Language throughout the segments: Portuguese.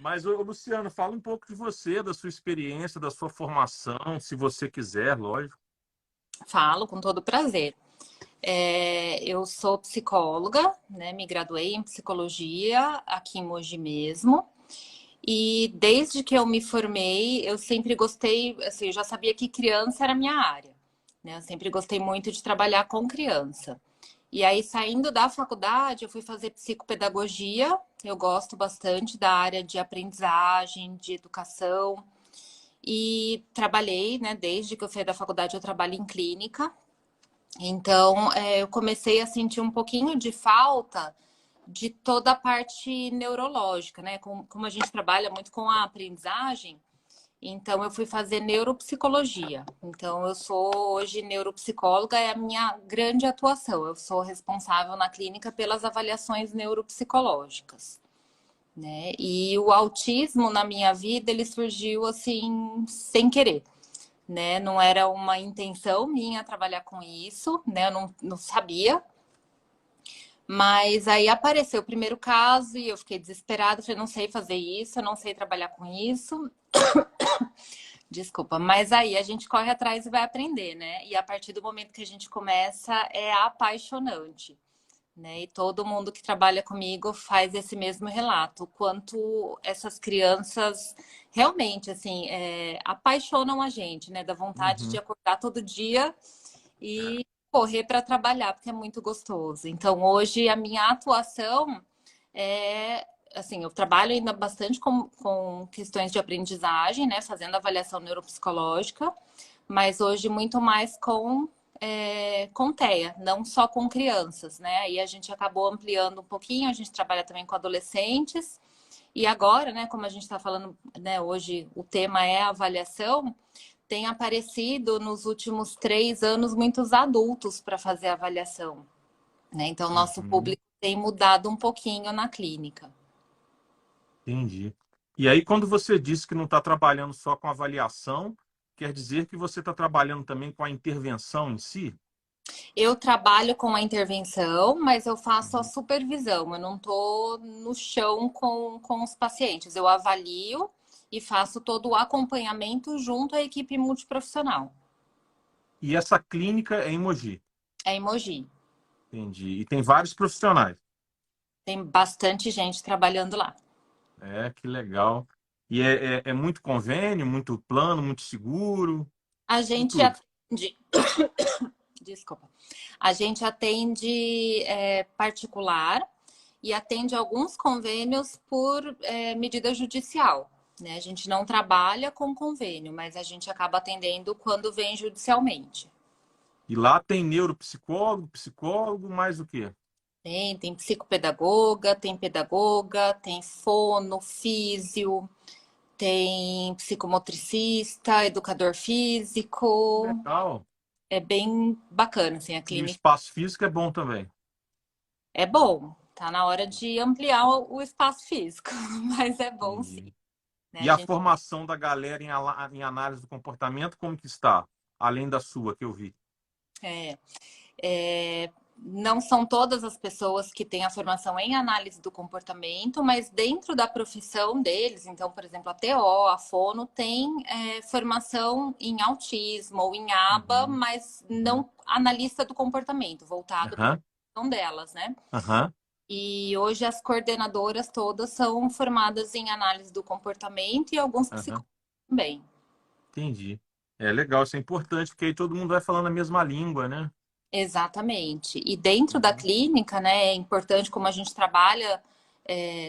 Mas, ô, Luciano, fala um pouco de você, da sua experiência, da sua formação, se você quiser, lógico. Falo com todo prazer. Eu sou psicóloga, né? Me graduei em psicologia aqui em Mogi mesmo. E desde que eu me formei, eu sempre gostei, assim, eu já sabia que criança era a minha área, né? Eu sempre gostei muito de trabalhar com criança. E aí, saindo da faculdade, eu fui fazer psicopedagogia. Eu gosto bastante da área de aprendizagem, de educação. E trabalhei, né? Desde que eu saí da faculdade, eu trabalho em clínica. Então, eu comecei a sentir um pouquinho de falta de toda a parte neurológica, né? Como a gente trabalha muito com a aprendizagem, então eu fui fazer neuropsicologia. Então, eu sou hoje neuropsicóloga, é a minha grande atuação. Eu sou responsável na clínica pelas avaliações neuropsicológicas, né? E o autismo na minha vida, ele surgiu assim, sem querer, né? Não era uma intenção minha trabalhar com isso, né? Eu não sabia. Mas aí apareceu o primeiro caso e eu fiquei desesperada. Falei, não sei fazer isso, eu não sei trabalhar com isso. Desculpa, mas aí a gente corre atrás e vai aprender, né? E a partir do momento que a gente começa, é apaixonante, né? E todo mundo que trabalha comigo faz esse mesmo relato, o quanto essas crianças realmente, assim, apaixonam a gente, né? Da vontade de Uhum. acordar todo dia e correr para trabalhar, porque é muito gostoso. Então, hoje, a minha atuação é, assim, eu trabalho ainda bastante com questões de aprendizagem, né? Fazendo avaliação neuropsicológica, mas hoje muito mais com TEA, não só com crianças, né? E a gente acabou ampliando um pouquinho, a gente trabalha também com adolescentes. E agora, né, como a gente está falando, né, hoje o tema é avaliação, tem aparecido nos últimos 3 anos muitos adultos para fazer avaliação, né? Então, nosso Uhum. público tem mudado um pouquinho na clínica. Entendi. E aí, quando você disse que não está trabalhando só com avaliação, quer dizer que você está trabalhando também com a intervenção em si? Eu trabalho com a intervenção, mas eu faço a Uhum. supervisão. Eu não estou no chão com os pacientes. Eu avalio e faço todo o acompanhamento junto à equipe multiprofissional. E essa clínica é em Mogi. É em Mogi. Entendi. E tem vários profissionais. Tem bastante gente trabalhando lá. É, que legal. E é muito convênio, muito plano, muito seguro, A de gente tudo. atende. Desculpa. A gente atende particular e atende alguns convênios por medida judicial. Né? A gente não trabalha com convênio, mas a gente acaba atendendo quando vem judicialmente. E lá tem neuropsicólogo, psicólogo, mais o quê? Tem pedagoga, tem fono, físio, tem psicomotricista, educador físico. Legal. É bem bacana, assim, a E o clínica espaço físico é bom também. é bom. Tá na hora de ampliar o espaço físico, mas é bom sim, Entendi. né? E A a gente formação da galera em análise do comportamento, como que está? Além da sua, que eu vi. é, não são todas as pessoas que têm a formação em análise do comportamento, mas dentro da profissão deles, então, por exemplo, a TO, a Fono, tem formação em autismo ou em ABA, Uhum, mas uhum. não analista do comportamento, voltado para a Aham, profissão delas, né? aham, E hoje as coordenadoras todas são formadas em análise do comportamento e alguns aham. psicólogos também. Entendi. É legal, isso é importante, porque aí todo mundo vai falando a mesma língua, né? Exatamente. E dentro da Uhum. clínica, né, é importante como a gente trabalha,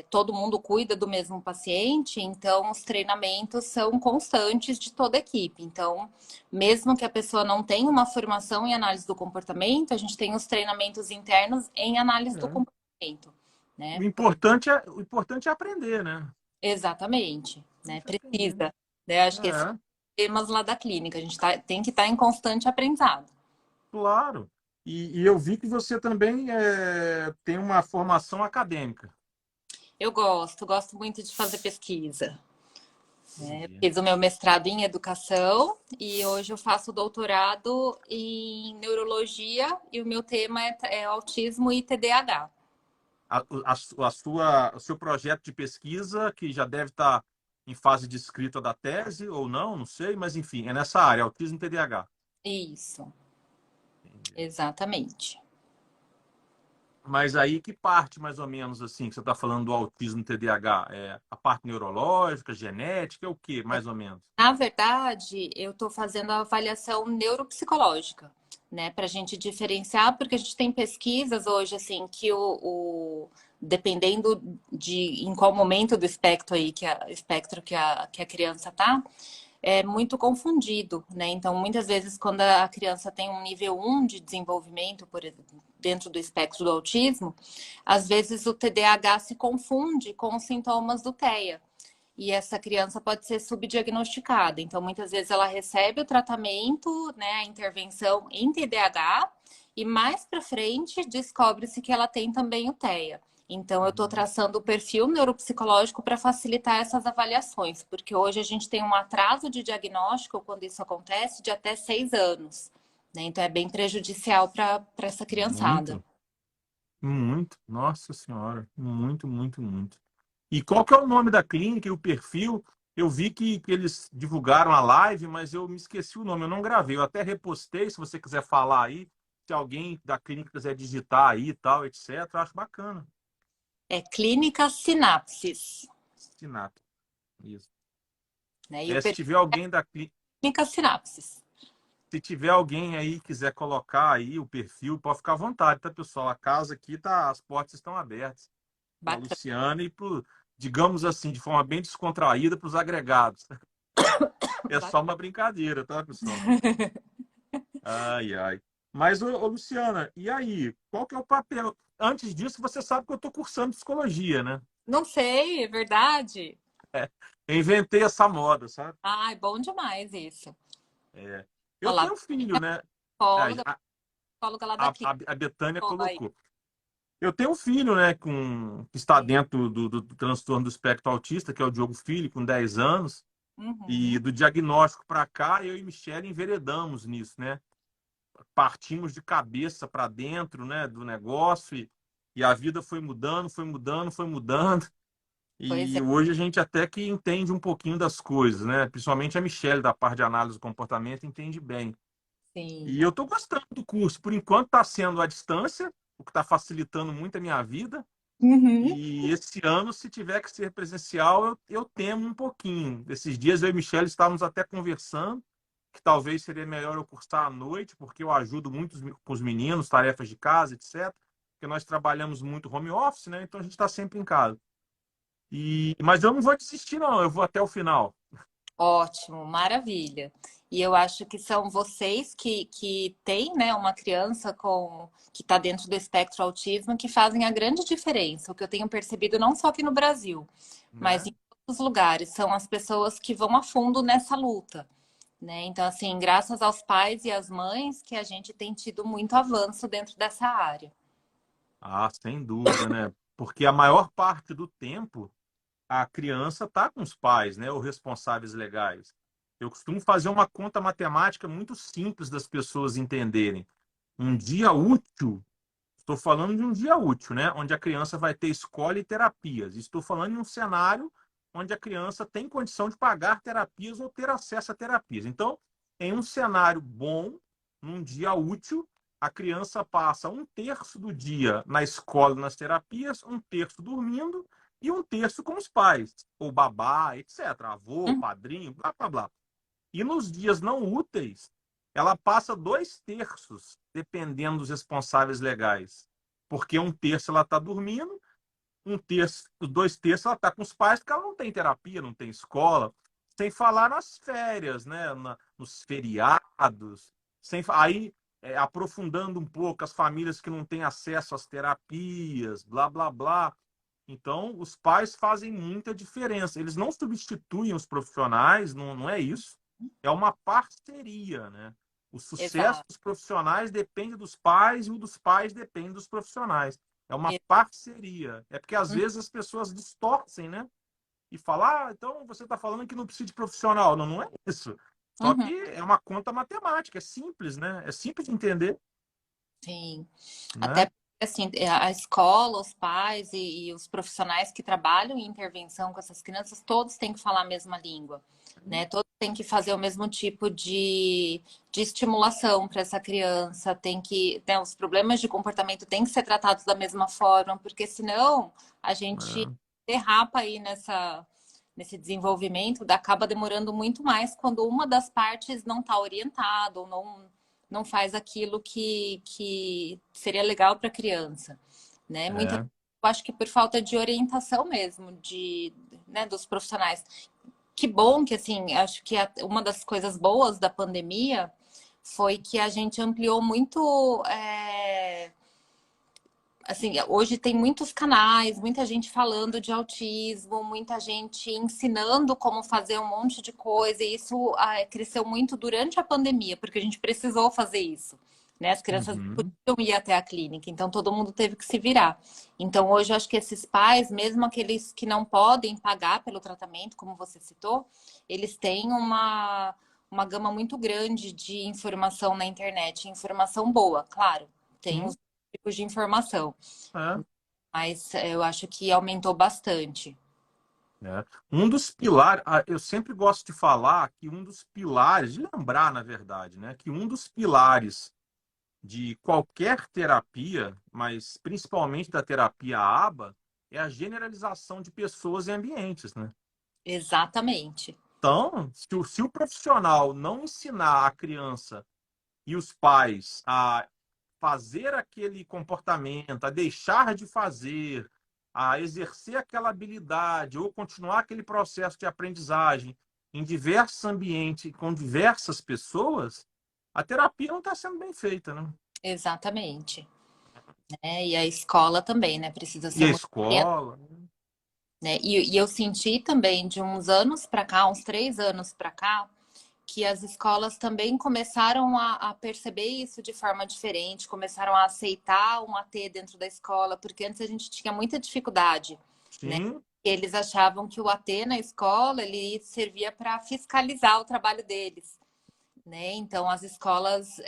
todo mundo cuida do mesmo paciente, então os treinamentos são constantes de toda a equipe. Então, mesmo que a pessoa não tenha uma formação em análise do comportamento, a gente tem os treinamentos internos em análise do É. comportamento, O né? importante é, o importante é aprender, né? Exatamente, né? Importante é aprender. Precisa, né? Acho que esses É, temas lá da clínica, a gente tem que estar em constante aprendizado. claro. E eu vi que você também tem uma formação acadêmica. Eu gosto muito de fazer pesquisa. Né? Entendi. Fiz o meu mestrado em educação e hoje eu faço doutorado em neurologia e o meu tema é autismo e TDAH. o seu projeto de pesquisa, que já deve estar em fase de escrita da tese, ou não, não sei, mas enfim, é nessa área, autismo e TDAH. Isso, Entendi. exatamente. Mas aí que parte, mais ou menos, assim, que você está falando do autismo e TDAH? É a parte neurológica, genética, é o que, mais ou menos? Na verdade, eu estou fazendo a avaliação neuropsicológica, né, para a gente diferenciar, porque a gente tem pesquisas hoje, assim, que dependendo de em qual momento do espectro aí, espectro que a criança tá, é muito confundido, né? Então, muitas vezes, quando a criança tem um nível 1 de desenvolvimento, por exemplo, dentro do espectro do autismo, às vezes o TDAH se confunde com os sintomas do TEA. E essa criança pode ser subdiagnosticada. Então, muitas vezes ela recebe o tratamento, né, a intervenção em TDAH, e mais para frente descobre-se que ela tem também o TEA. Então, eu estou Uhum. traçando o perfil neuropsicológico para facilitar essas avaliações, porque hoje a gente tem um atraso de diagnóstico, quando isso acontece, de até 6 anos. Né? Então, é bem prejudicial para essa criançada. Muito, muito, nossa senhora, muito, muito, muito. E qual que é o nome da clínica e o perfil? Eu vi que eles divulgaram a live, mas eu me esqueci o nome, eu não gravei. Eu até repostei, se você quiser falar aí, se alguém da clínica quiser digitar aí e tal, etc. Eu acho bacana. É Clínica Sinapses, Sinato, isso. né? E o É, se perfil tiver alguém da clínica, Clínica Sinapses. se tiver alguém aí que quiser colocar aí o perfil, pode ficar à vontade, tá, pessoal? A casa aqui tá, as portas estão abertas para a Bacana. Luciana e para, digamos assim, de forma bem descontraída, para os agregados. É só uma brincadeira, tá, pessoal? Ai, ai. Mas, ô, Luciana, e aí? Qual que é o papel? Antes disso, você sabe que eu estou cursando psicologia, né? Não sei, é verdade? Eu inventei essa moda, sabe? Ai, bom demais isso. É. Eu Olha lá, tenho um filho, né? psicóloga, psicóloga lá da A Betânia clínica. Aí. colocou. Eu tenho um filho, né, que está dentro do transtorno do espectro autista, que é o Diogo Filho, com 10 anos. E Uhum, do diagnóstico para cá, eu e Michele enveredamos nisso, né? Partimos de cabeça para dentro, né, do negócio e a vida foi mudando, foi mudando, foi mudando. pois E é, hoje a gente até que entende um pouquinho das coisas, né? Principalmente a Michelle, da parte de análise do comportamento, entende bem. sim. E eu estou gostando do curso. Por enquanto está sendo à distância, o que está facilitando muito a minha vida. Uhum, E esse ano, se tiver que ser presencial, eu temo um pouquinho. Esses dias eu e Michelle estávamos até conversando que talvez seria melhor eu cursar à noite, porque eu ajudo muito com os meninos, tarefas de casa, etc. Porque nós trabalhamos muito home office, né? Então a gente está sempre em casa. Mas eu não vou desistir, não. Eu vou até o final. ótimo, maravilha. E eu acho que são vocês que têm, né, uma criança que está dentro do espectro autismo que fazem a grande diferença. O que eu tenho percebido não só aqui no Brasil, mas Né? em outros lugares, são as pessoas que vão a fundo nessa luta. Né? Então, assim, graças aos pais e às mães que a gente tem tido muito avanço dentro dessa área. Ah, sem dúvida, né? Porque a maior parte do tempo a criança está com os pais, né? Ou responsáveis legais. Eu costumo fazer uma conta matemática muito simples das pessoas entenderem. Um dia útil. Estou falando de um dia útil, né? Onde a criança vai ter escola e terapias. Estou falando de um cenário onde a criança tem condição de pagar terapias ou ter acesso a terapias. Então, em um cenário bom, num dia útil, a criança passa um terço do dia na escola, nas terapias, um terço dormindo e um terço com os pais, ou babá, etc. Avô, Uhum. padrinho, blá, blá, blá. E nos dias não úteis, ela passa dois terços, dependendo dos responsáveis legais. Porque um terço ela está dormindo, um terço, os dois terços ela está com os pais, porque ela não tem terapia, não tem escola. Sem falar nas férias, né? Nos feriados. Aí, aprofundando um pouco as famílias que não têm acesso às terapias, blá, blá, blá. Então, os pais fazem muita diferença. Eles não substituem os profissionais, não, não é isso. É uma parceria, né? O sucesso Exato. dos profissionais depende dos pais e o dos pais depende dos profissionais. É uma parceria. É porque, às Uhum. vezes, as pessoas distorcem, né? E falam, então você está falando que não precisa de profissional. Não, não é isso. Só Uhum. que é uma conta matemática, é simples, né? É simples de entender, Sim. Até né? assim, a escola, os pais e os profissionais que trabalham em intervenção com essas crianças, todos têm que falar a mesma língua, né? Todos têm que fazer o mesmo tipo de estimulação para essa criança, tem que, né, os problemas de comportamento têm que ser tratados da mesma forma, porque senão a gente É, derrapa aí nesse desenvolvimento, acaba demorando muito mais quando uma das partes não está orientada ou não faz aquilo que seria legal para a criança, né? Muita, é, eu acho que por falta de orientação mesmo, né, dos profissionais. Que bom que, assim, acho que uma das coisas boas da pandemia foi que a gente ampliou muito, assim, hoje tem muitos canais, muita gente falando de autismo, muita gente ensinando como fazer um monte de coisa, e isso cresceu muito durante a pandemia, porque a gente precisou fazer isso, né? As crianças não uhum, podiam ir até a clínica, então todo mundo teve que se virar. Então, hoje, eu acho que esses pais, mesmo aqueles que não podem pagar pelo tratamento, como você citou, eles têm uma gama muito grande de informação na internet, informação boa, claro. Tem sim, os tipos de informação, é. mas eu acho que aumentou bastante. É. Um dos pilares, eu sempre gosto de falar que um dos pilares, de lembrar, na verdade, né, que um dos pilares de qualquer terapia, mas principalmente da terapia ABA, é a generalização de pessoas e ambientes, né? Exatamente. Então, se o profissional não ensinar a criança e os pais a fazer aquele comportamento, a deixar de fazer, a exercer aquela habilidade ou continuar aquele processo de aprendizagem em diversos ambientes, com diversas pessoas, a terapia não está sendo bem feita, né? Exatamente. E a escola também, né? Precisa E ser a muito orientada, escola, né? E eu senti também de uns anos para cá, uns 3 anos para cá, que as escolas também começaram a perceber isso de forma diferente, começaram a aceitar um AT dentro da escola, porque antes a gente tinha muita dificuldade, né? sim, Eles achavam que o AT na escola ele servia para fiscalizar o trabalho deles, né? Então as escolas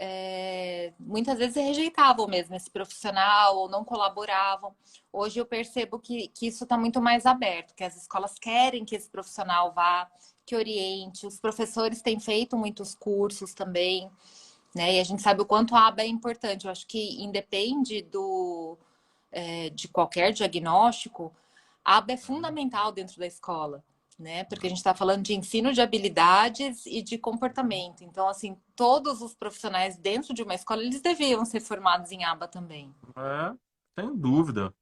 muitas vezes rejeitavam mesmo esse profissional ou não colaboravam. Hoje eu percebo que isso está muito mais aberto, que as escolas querem que esse profissional vá, que oriente. Os professores têm feito muitos cursos também, né? E a gente sabe o quanto a aba é importante. Eu acho que independe de qualquer diagnóstico, a aba é fundamental dentro da escola, né? Porque a gente está falando de ensino de habilidades e de comportamento. Então, assim, todos os profissionais dentro de uma escola, eles deviam ser formados em aba também. é, sem dúvida.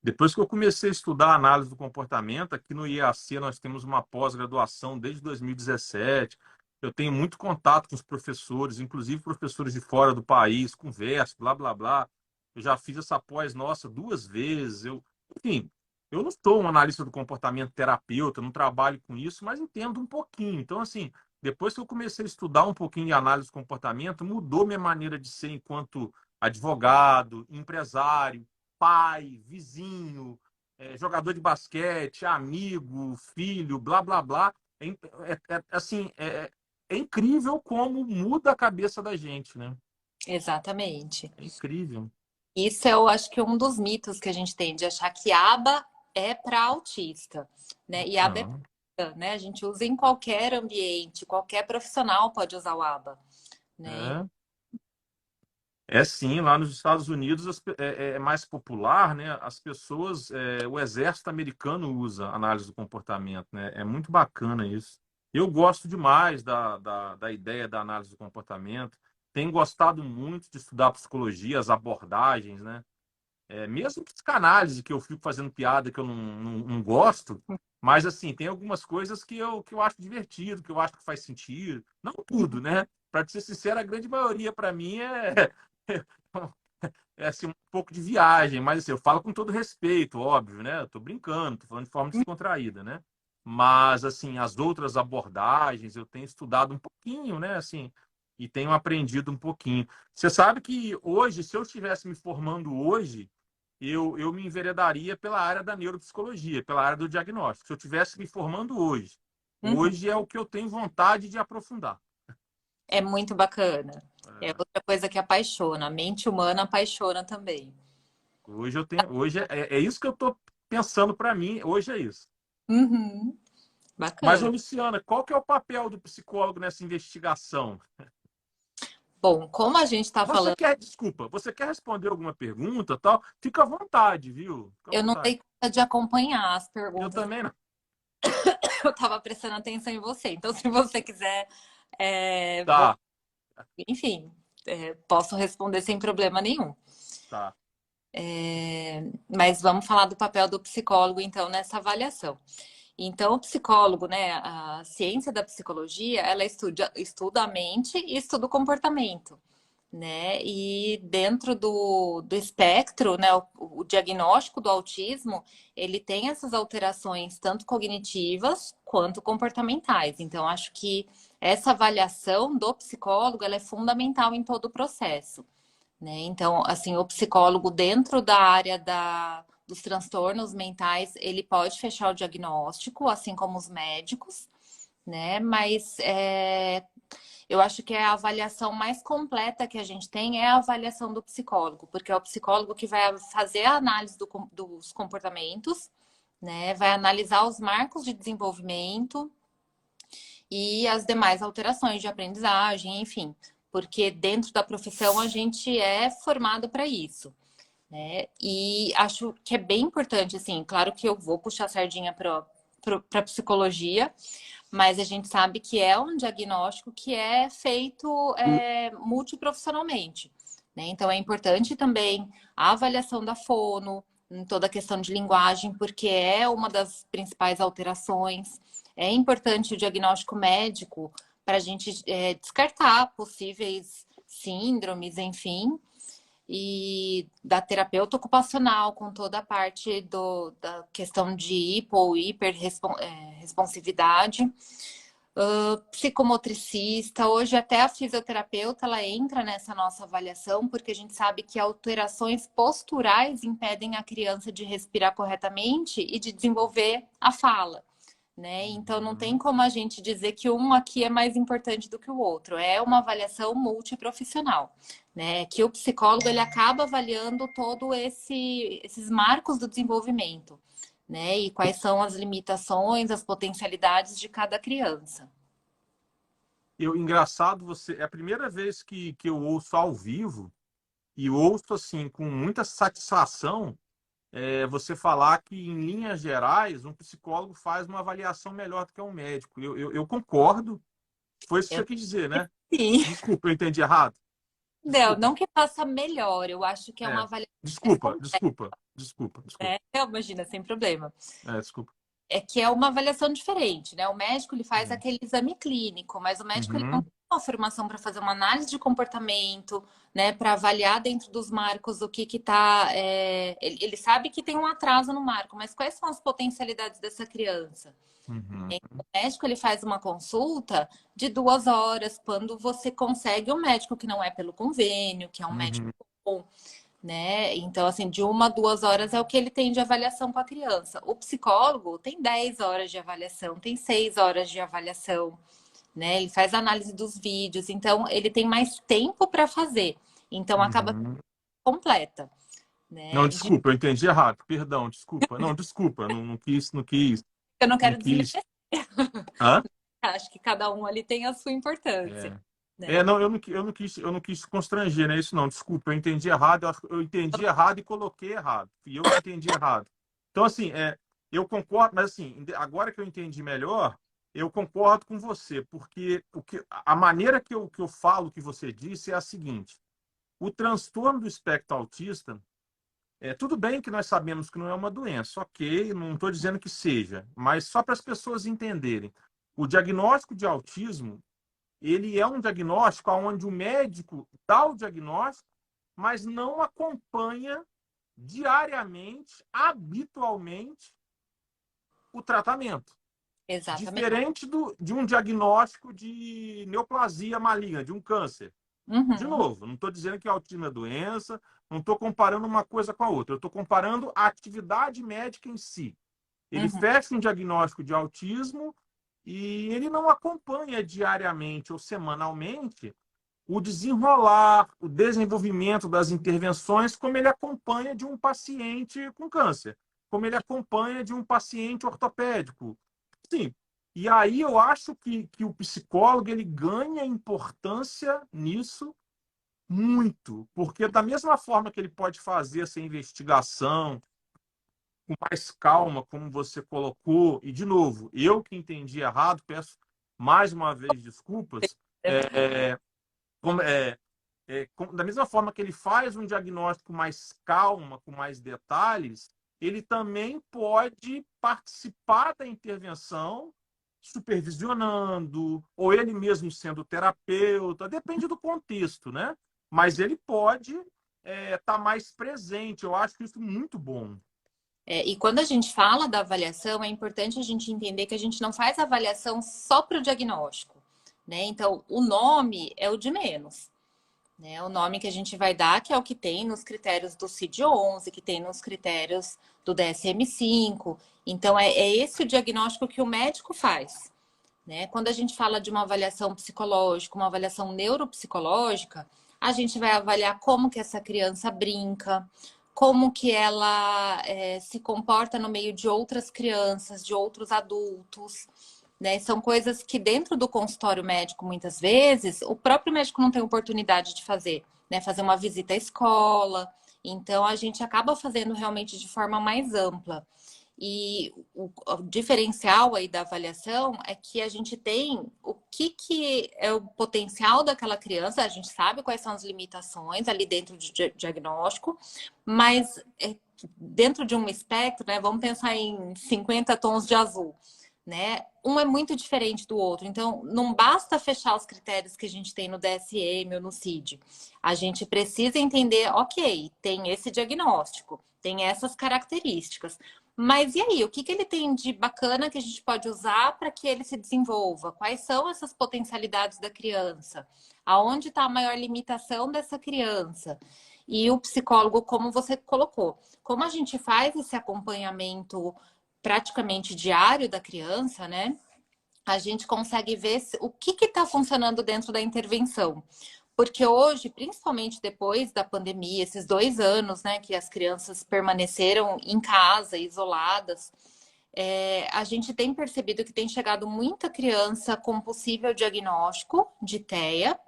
Depois que eu comecei a estudar análise do comportamento, aqui no IAC nós temos uma pós-graduação desde 2017. Eu tenho muito contato com os professores, inclusive professores de fora do país, converso, blá, blá, blá. Eu já fiz essa pós nossa 2 vezes. Enfim, eu não sou um analista do comportamento terapeuta, não trabalho com isso, mas entendo um pouquinho. Então, assim, depois que eu comecei a estudar um pouquinho de análise do comportamento, mudou minha maneira de ser enquanto advogado, empresário, pai, vizinho, jogador de basquete, amigo, filho, blá, blá, blá. Assim, é incrível como muda a cabeça da gente, né? Exatamente. É incrível. Isso eu acho que é um dos mitos que a gente tem de achar que aba é para autista, né? E aba é Não. pra, né? A gente usa em qualquer ambiente, qualquer profissional pode usar o aba, né? É. É sim, lá nos Estados Unidos é mais popular, né? As pessoas, o exército americano usa análise do comportamento, né? É muito bacana isso. Eu gosto demais da ideia da análise do comportamento. Tenho gostado muito de estudar psicologia, as abordagens, né? Mesmo psicanálise, que eu fico fazendo piada que eu não gosto, mas assim, tem algumas coisas que eu acho divertido, que eu acho que faz sentido. Não tudo, né? Para ser sincero, a grande maioria para mim é assim, um pouco de viagem, mas assim, eu falo com todo respeito, óbvio, né? Eu tô brincando, tô falando de forma descontraída, né? Mas assim, as outras abordagens eu tenho estudado um pouquinho, né? Assim, e tenho aprendido um pouquinho. Você sabe que hoje, se eu estivesse me formando hoje, eu me enveredaria pela área da neuropsicologia, pela área do diagnóstico. Se eu estivesse me formando hoje, Uhum. hoje é o que eu tenho vontade de aprofundar. É muito bacana. É É, outra coisa que apaixona. A mente humana apaixona também. Hoje eu tenho, hoje é isso que eu estou pensando para mim. Hoje é isso. Uhum, Mas, ô, bacana. Luciana, qual que é o papel do psicólogo nessa investigação? Bom, como a gente está Você falando, quer, desculpa, você quer responder alguma pergunta, tal? Fica à vontade, viu? Fica à eu não vontade. dei conta de acompanhar as Eu perguntas, também não. eu estava prestando atenção em você. Então, se você quiser, Tá, enfim, posso responder sem problema nenhum. tá. Mas vamos falar do papel do psicólogo, então, nessa avaliação. Então, o psicólogo, né, a ciência da psicologia, ela estuda a mente e estuda o comportamento, né? E dentro do espectro, né, o diagnóstico do autismo, ele tem essas alterações tanto cognitivas quanto comportamentais. Então, acho que essa avaliação do psicólogo, ela é fundamental em todo o processo, né? Então, assim, o psicólogo dentro da área dos transtornos mentais, ele pode fechar o diagnóstico, assim como os médicos, né? Mas eu acho que a avaliação mais completa que a gente tem é a avaliação do psicólogo, porque é o psicólogo que vai fazer a análise dos comportamentos, né? Vai analisar os marcos de desenvolvimento e as demais alterações de aprendizagem, enfim, porque dentro da profissão a gente é formado para isso, né? E acho que é bem importante, assim, claro que eu vou puxar a sardinha para a psicologia, mas a gente sabe que é um diagnóstico que é feito multiprofissionalmente, né? Então é importante também a avaliação da fono, em toda a questão de linguagem, porque é uma das principais alterações. É importante o diagnóstico médico para a gente descartar possíveis síndromes, enfim, e da terapeuta ocupacional, com toda a parte da questão de hipo ou hiperresponsividade. Psicomotricista, hoje até a fisioterapeuta ela entra nessa nossa avaliação, porque a gente sabe que alterações posturais impedem a criança de respirar corretamente e de desenvolver a fala, né? Então não tem Uhum. como a gente dizer que um aqui é mais importante do que o outro. É uma avaliação multiprofissional, né? Que o psicólogo ele acaba avaliando todo esses marcos do desenvolvimento, né? E quais são as limitações, as potencialidades de cada criança. Engraçado, você, é a primeira vez que eu ouço ao vivo e ouço assim com muita satisfação você falar que, em linhas gerais, um psicólogo faz uma avaliação melhor do que um médico. Eu concordo. Foi isso que Eu, você quis dizer, né? sim. Desculpa, eu entendi errado. Não, Desculpa. não que faça melhor, eu acho que é uma É. avaliação mais Desculpa, completa, desculpa, desculpa, desculpa. né? Imagina, sem problema. Desculpa. É que é uma avaliação diferente, né? O médico ele faz Uhum. aquele exame clínico, mas o médico ele não Uhum. tem uma formação para fazer uma análise de comportamento, né? Para avaliar dentro dos marcos o que que tá. Ele sabe que tem um atraso no marco, mas quais são as potencialidades dessa criança? Uhum. O médico ele faz uma consulta de 2 horas, quando você consegue um médico que não é pelo convênio, que é um médico Uhum. bom, né? Então, assim, de 1 a 2 horas é o que ele tem de avaliação com a criança. O psicólogo tem 10 horas de avaliação, tem 6 horas de avaliação, né? Ele faz análise dos vídeos, então ele tem mais tempo para fazer. Então acaba Uhum. completa, Não, né? desculpa, eu entendi errado. Perdão, desculpa. Não, desculpa, não quis, não quis, Eu não não quero quis. desmerecer, Hã? acho que cada um ali tem a sua importância, É. né? Não, eu não quis constranger, né? Isso não, desculpa, eu entendi errado, eu entendi errado e coloquei errado. Fui eu que entendi errado. Então, assim, eu concordo, mas assim, agora que eu entendi melhor, eu concordo com você, porque a maneira que eu falo que você disse é a seguinte: o transtorno do espectro autista, tudo bem que nós sabemos que não é uma doença, ok, não estou dizendo que seja, mas só para as pessoas entenderem. O diagnóstico de autismo ele é um diagnóstico onde o médico dá o diagnóstico, mas não acompanha diariamente, habitualmente, o tratamento. Exatamente. Diferente de um diagnóstico de neoplasia maligna, de um câncer. De Uhum, novo, não estou dizendo que autismo é doença, não estou comparando uma coisa com a outra, eu estou comparando a atividade médica em si. Ele uhum. fecha um diagnóstico de autismo e ele não acompanha diariamente ou semanalmente o desenrolar, o desenvolvimento das intervenções, como ele acompanha de um paciente com câncer, como ele acompanha de um paciente ortopédico. Sim. E aí eu acho que o psicólogo ele ganha importância nisso muito, porque da mesma forma que ele pode fazer essa investigação com mais calma, como você colocou, e de novo, eu que entendi errado, peço mais uma vez desculpas, como, da mesma forma que ele faz um diagnóstico mais calma, com mais detalhes, ele também pode participar da intervenção, supervisionando, ou ele mesmo sendo terapeuta, depende do contexto, né? Mas ele pode estar mais presente. Eu acho isso muito bom. E quando a gente fala da avaliação, é importante a gente entender que a gente não faz avaliação só para o diagnóstico, né? Então, o nome é o de menos, né? O nome que a gente vai dar, que é o que tem nos critérios do CID-11, que tem nos critérios do DSM-5. Então, é esse o diagnóstico que o médico faz, né? Quando a gente fala de uma avaliação psicológica, uma avaliação neuropsicológica, a gente vai avaliar como que essa criança brinca, como que ela se comporta no meio de outras crianças, de outros adultos, né? São coisas que dentro do consultório médico, muitas vezes, o próprio médico não tem oportunidade de fazer, né? Fazer uma visita à escola. Então, a gente acaba fazendo realmente de forma mais ampla. E o diferencial aí da avaliação é que a gente tem o que é o potencial daquela criança, a gente sabe quais são as limitações ali dentro do diagnóstico, mas dentro de um espectro, né, vamos pensar em 50 tons de azul, né? Um é muito diferente do outro, então não basta fechar os critérios que a gente tem no DSM ou no CID. A gente precisa entender, ok, tem esse diagnóstico, tem essas características. Mas e aí, o que ele tem de bacana que a gente pode usar para que ele se desenvolva? Quais são essas potencialidades da criança? Aonde está a maior limitação dessa criança? E o psicólogo, como você colocou, como a gente faz esse acompanhamento praticamente diário da criança, né? A gente consegue ver o que está funcionando dentro da intervenção. Porque hoje, principalmente depois da pandemia, esses 2 anos, né, que as crianças permaneceram em casa, isoladas, a gente tem percebido que tem chegado muita criança com possível diagnóstico de TEA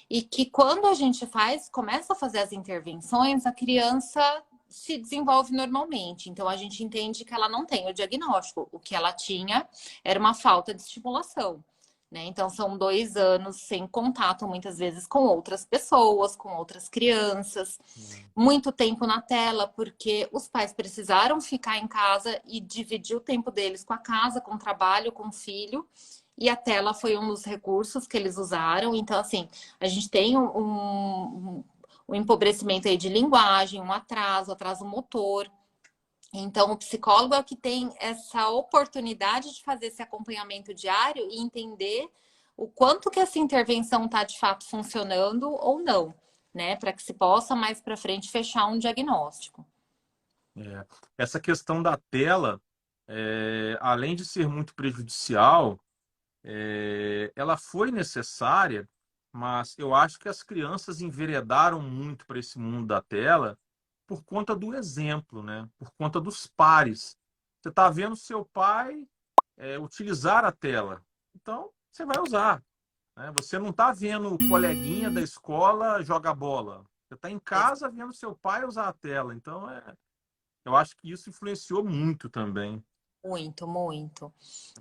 e que quando a gente começa a fazer as intervenções, a criança se desenvolve normalmente. Então, a gente entende que ela não tem o diagnóstico. O que ela tinha era uma falta de estimulação. Né? Então, são 2 anos sem contato, muitas vezes, com outras pessoas, com outras crianças. Muito tempo na tela, porque os pais precisaram ficar em casa e dividir o tempo deles com a casa, com o trabalho, com o filho. E a tela foi um dos recursos que eles usaram. Então, assim, a gente tem um empobrecimento aí de linguagem, um atraso motor. Então, o psicólogo é o que tem essa oportunidade de fazer esse acompanhamento diário e entender o quanto que essa intervenção está de fato funcionando ou não, né? Para que se possa mais para frente fechar um diagnóstico. Essa questão da tela, além de ser muito prejudicial, ela foi necessária, mas eu acho que as crianças enveredaram muito para esse mundo da tela por conta do exemplo, né? Por conta dos pares. Você está vendo seu pai utilizar a tela, então você vai usar. Né? Você não está vendo o coleguinha da escola jogar bola. Você está em casa vendo seu pai usar a tela. Então, eu acho que isso influenciou muito também. Muito, muito,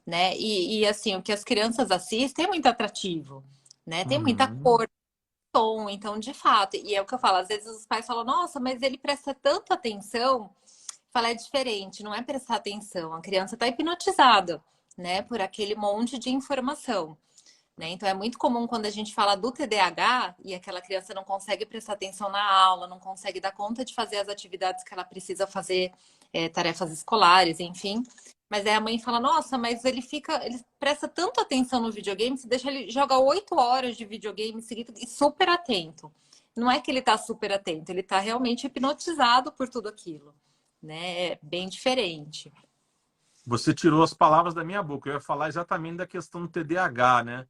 né? E assim, o que as crianças assistem é muito atrativo, né? Tem muita Uhum. cor, tom, então, de fato, e é o que eu falo, às vezes os pais falam, nossa, mas ele presta tanta atenção. Fala, é diferente, não é prestar atenção. A criança está hipnotizada, né, por aquele monte de informação. Né? Então é muito comum quando a gente fala do TDAH e aquela criança não consegue prestar atenção na aula, não consegue dar conta de fazer as atividades que ela precisa fazer, tarefas escolares, enfim. Mas aí a mãe fala, nossa, mas ele presta tanto atenção no videogame, se deixa ele joga 8 horas de videogame seguido e super atento. Não é que ele está super atento, ele está realmente hipnotizado por tudo aquilo, né? É bem diferente. Você tirou as palavras da minha boca. Eu ia falar exatamente da questão do TDAH, né?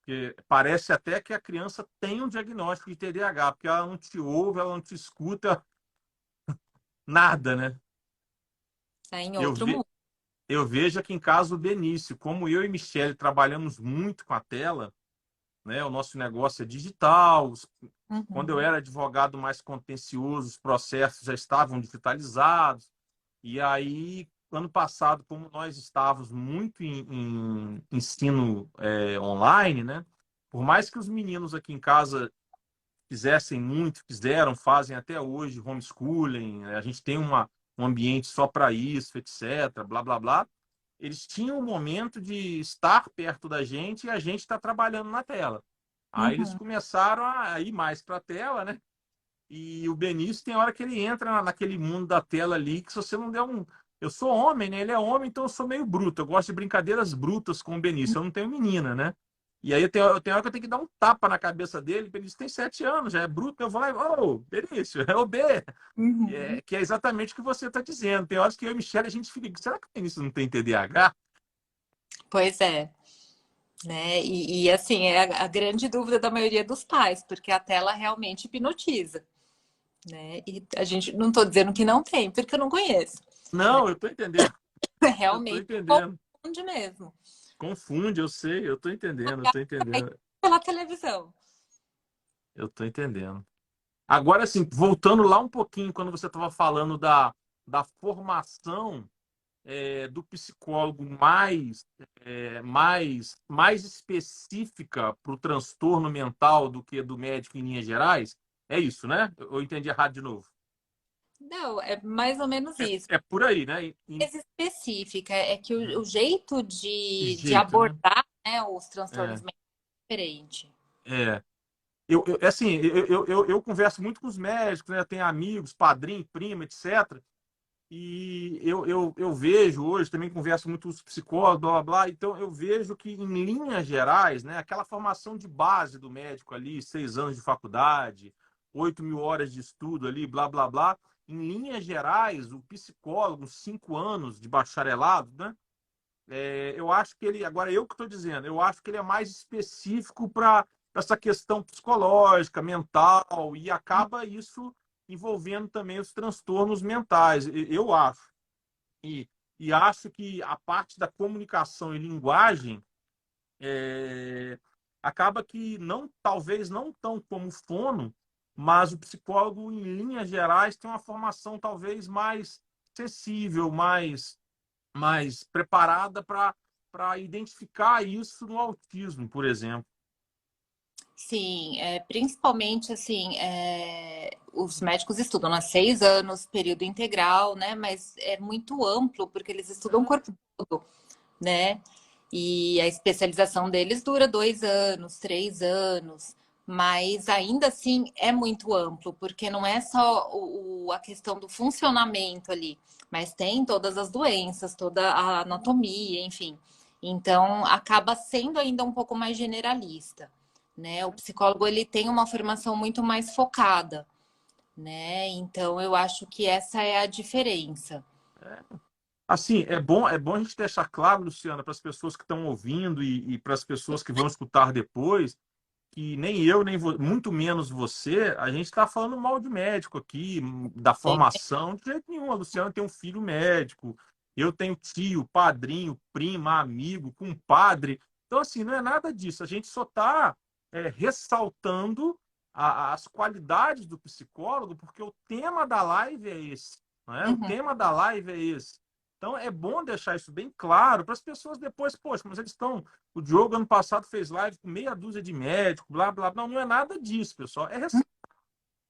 Porque parece até que a criança tem um diagnóstico de TDAH, porque ela não te ouve, ela não te escuta nada, né? Tá em Eu, outro ve, mundo. eu vejo aqui em casa o Benício, como eu e Michele trabalhamos muito com a tela, né? O nosso negócio é digital. Quando eu Uhum, era advogado mais contencioso, os processos já estavam digitalizados. E aí, ano passado, como nós estávamos muito em ensino online, né? Por mais que os meninos aqui em casa fizessem muito, fizeram, fazem até hoje homeschooling, a gente tem um ambiente só para isso, etc., blá, blá, blá. Eles tinham um momento de estar perto da gente e a gente está trabalhando na tela. Aí eles uhum. começaram a ir mais para a tela, né? E o Benício tem hora que ele entra naquele mundo da tela ali, que se você não der um. Eu sou homem, né? Ele é homem, então eu sou meio bruto. Eu gosto de brincadeiras brutas com o Benício. Eu não tenho menina, né? E aí eu tenho hora que eu tenho que dar um tapa na cabeça dele. O Benício tem 7 anos, já é bruto. Eu vou lá e. Ô, Benício, é o B. Uhum. Que é exatamente o que você está dizendo. Tem horas que eu e Michelle a gente fica. Será que o Benício não tem TDAH? Pois é, né? E, assim, é a grande dúvida da maioria dos pais, porque a tela realmente hipnotiza, né? E a gente não estou dizendo que não tem, porque eu não conheço. Não, eu estou entendendo. Eu estou Realmente entendendo. confunde mesmo. Confunde, eu sei. Eu estou entendendo, eu estou entendendo. Pela televisão. Eu estou entendendo. Agora, assim, voltando lá um pouquinho, quando você estava falando da formação do psicólogo mais específica para o transtorno mental do que do médico em linhas gerais, é isso, né? Eu entendi errado de novo. Não, é mais ou menos isso. É por aí, né? Mais específica é que o jeito Que de jeito, né? abordar, né, os transtornos É, mentais é diferente. é. Assim, eu converso muito com os médicos, né? Eu tenho amigos, padrinho, prima, etc. E eu vejo hoje, também converso muito com os psicólogos, blá, blá, blá, então eu vejo que, em linhas gerais, né, aquela formação de base do médico ali, 6 anos de faculdade, 8.000 horas de estudo ali, blá, blá, blá, em linhas gerais, o psicólogo, 5 anos de bacharelado, né, eu acho que ele, agora eu que estou dizendo, eu acho que ele é mais específico para essa questão psicológica, mental, e acaba isso envolvendo também os transtornos mentais, eu acho. E, e acho que a parte da comunicação e linguagem acaba que não, talvez não tão como fono, mas o psicólogo, em linhas gerais, tem uma formação talvez mais acessível, mais preparada para identificar isso no autismo, por exemplo. Sim, principalmente assim, os médicos estudam há 6 anos, período integral, né? Mas é muito amplo, porque eles estudam o corpo todo, né? E a especialização deles dura 2 anos, 3 anos, mas ainda assim é muito amplo, porque não é só a questão do funcionamento ali, mas tem todas as doenças, toda a anatomia, enfim. Então acaba sendo ainda um pouco mais generalista, né? O psicólogo ele tem uma formação muito mais focada, né? Então eu acho que essa é a diferença. Assim, é bom a gente deixar claro, Luciana, para as pessoas que estão ouvindo e para as pessoas que vão escutar depois, que nem eu, nem muito menos você, a gente está falando mal de médico aqui, da formação, de jeito nenhum. A Luciana tem um filho médico, eu tenho tio, padrinho, prima, amigo, compadre. Então, assim, não é nada disso. A gente só está ressaltando as qualidades do psicólogo, porque o tema da live é esse, não é? O Uhum. tema da live é esse. Então, é bom deixar isso bem claro para as pessoas depois, poxa, mas eles estão o Diogo, ano passado, fez live com meia dúzia de médicos, blá, blá. Não, não é nada disso, pessoal. É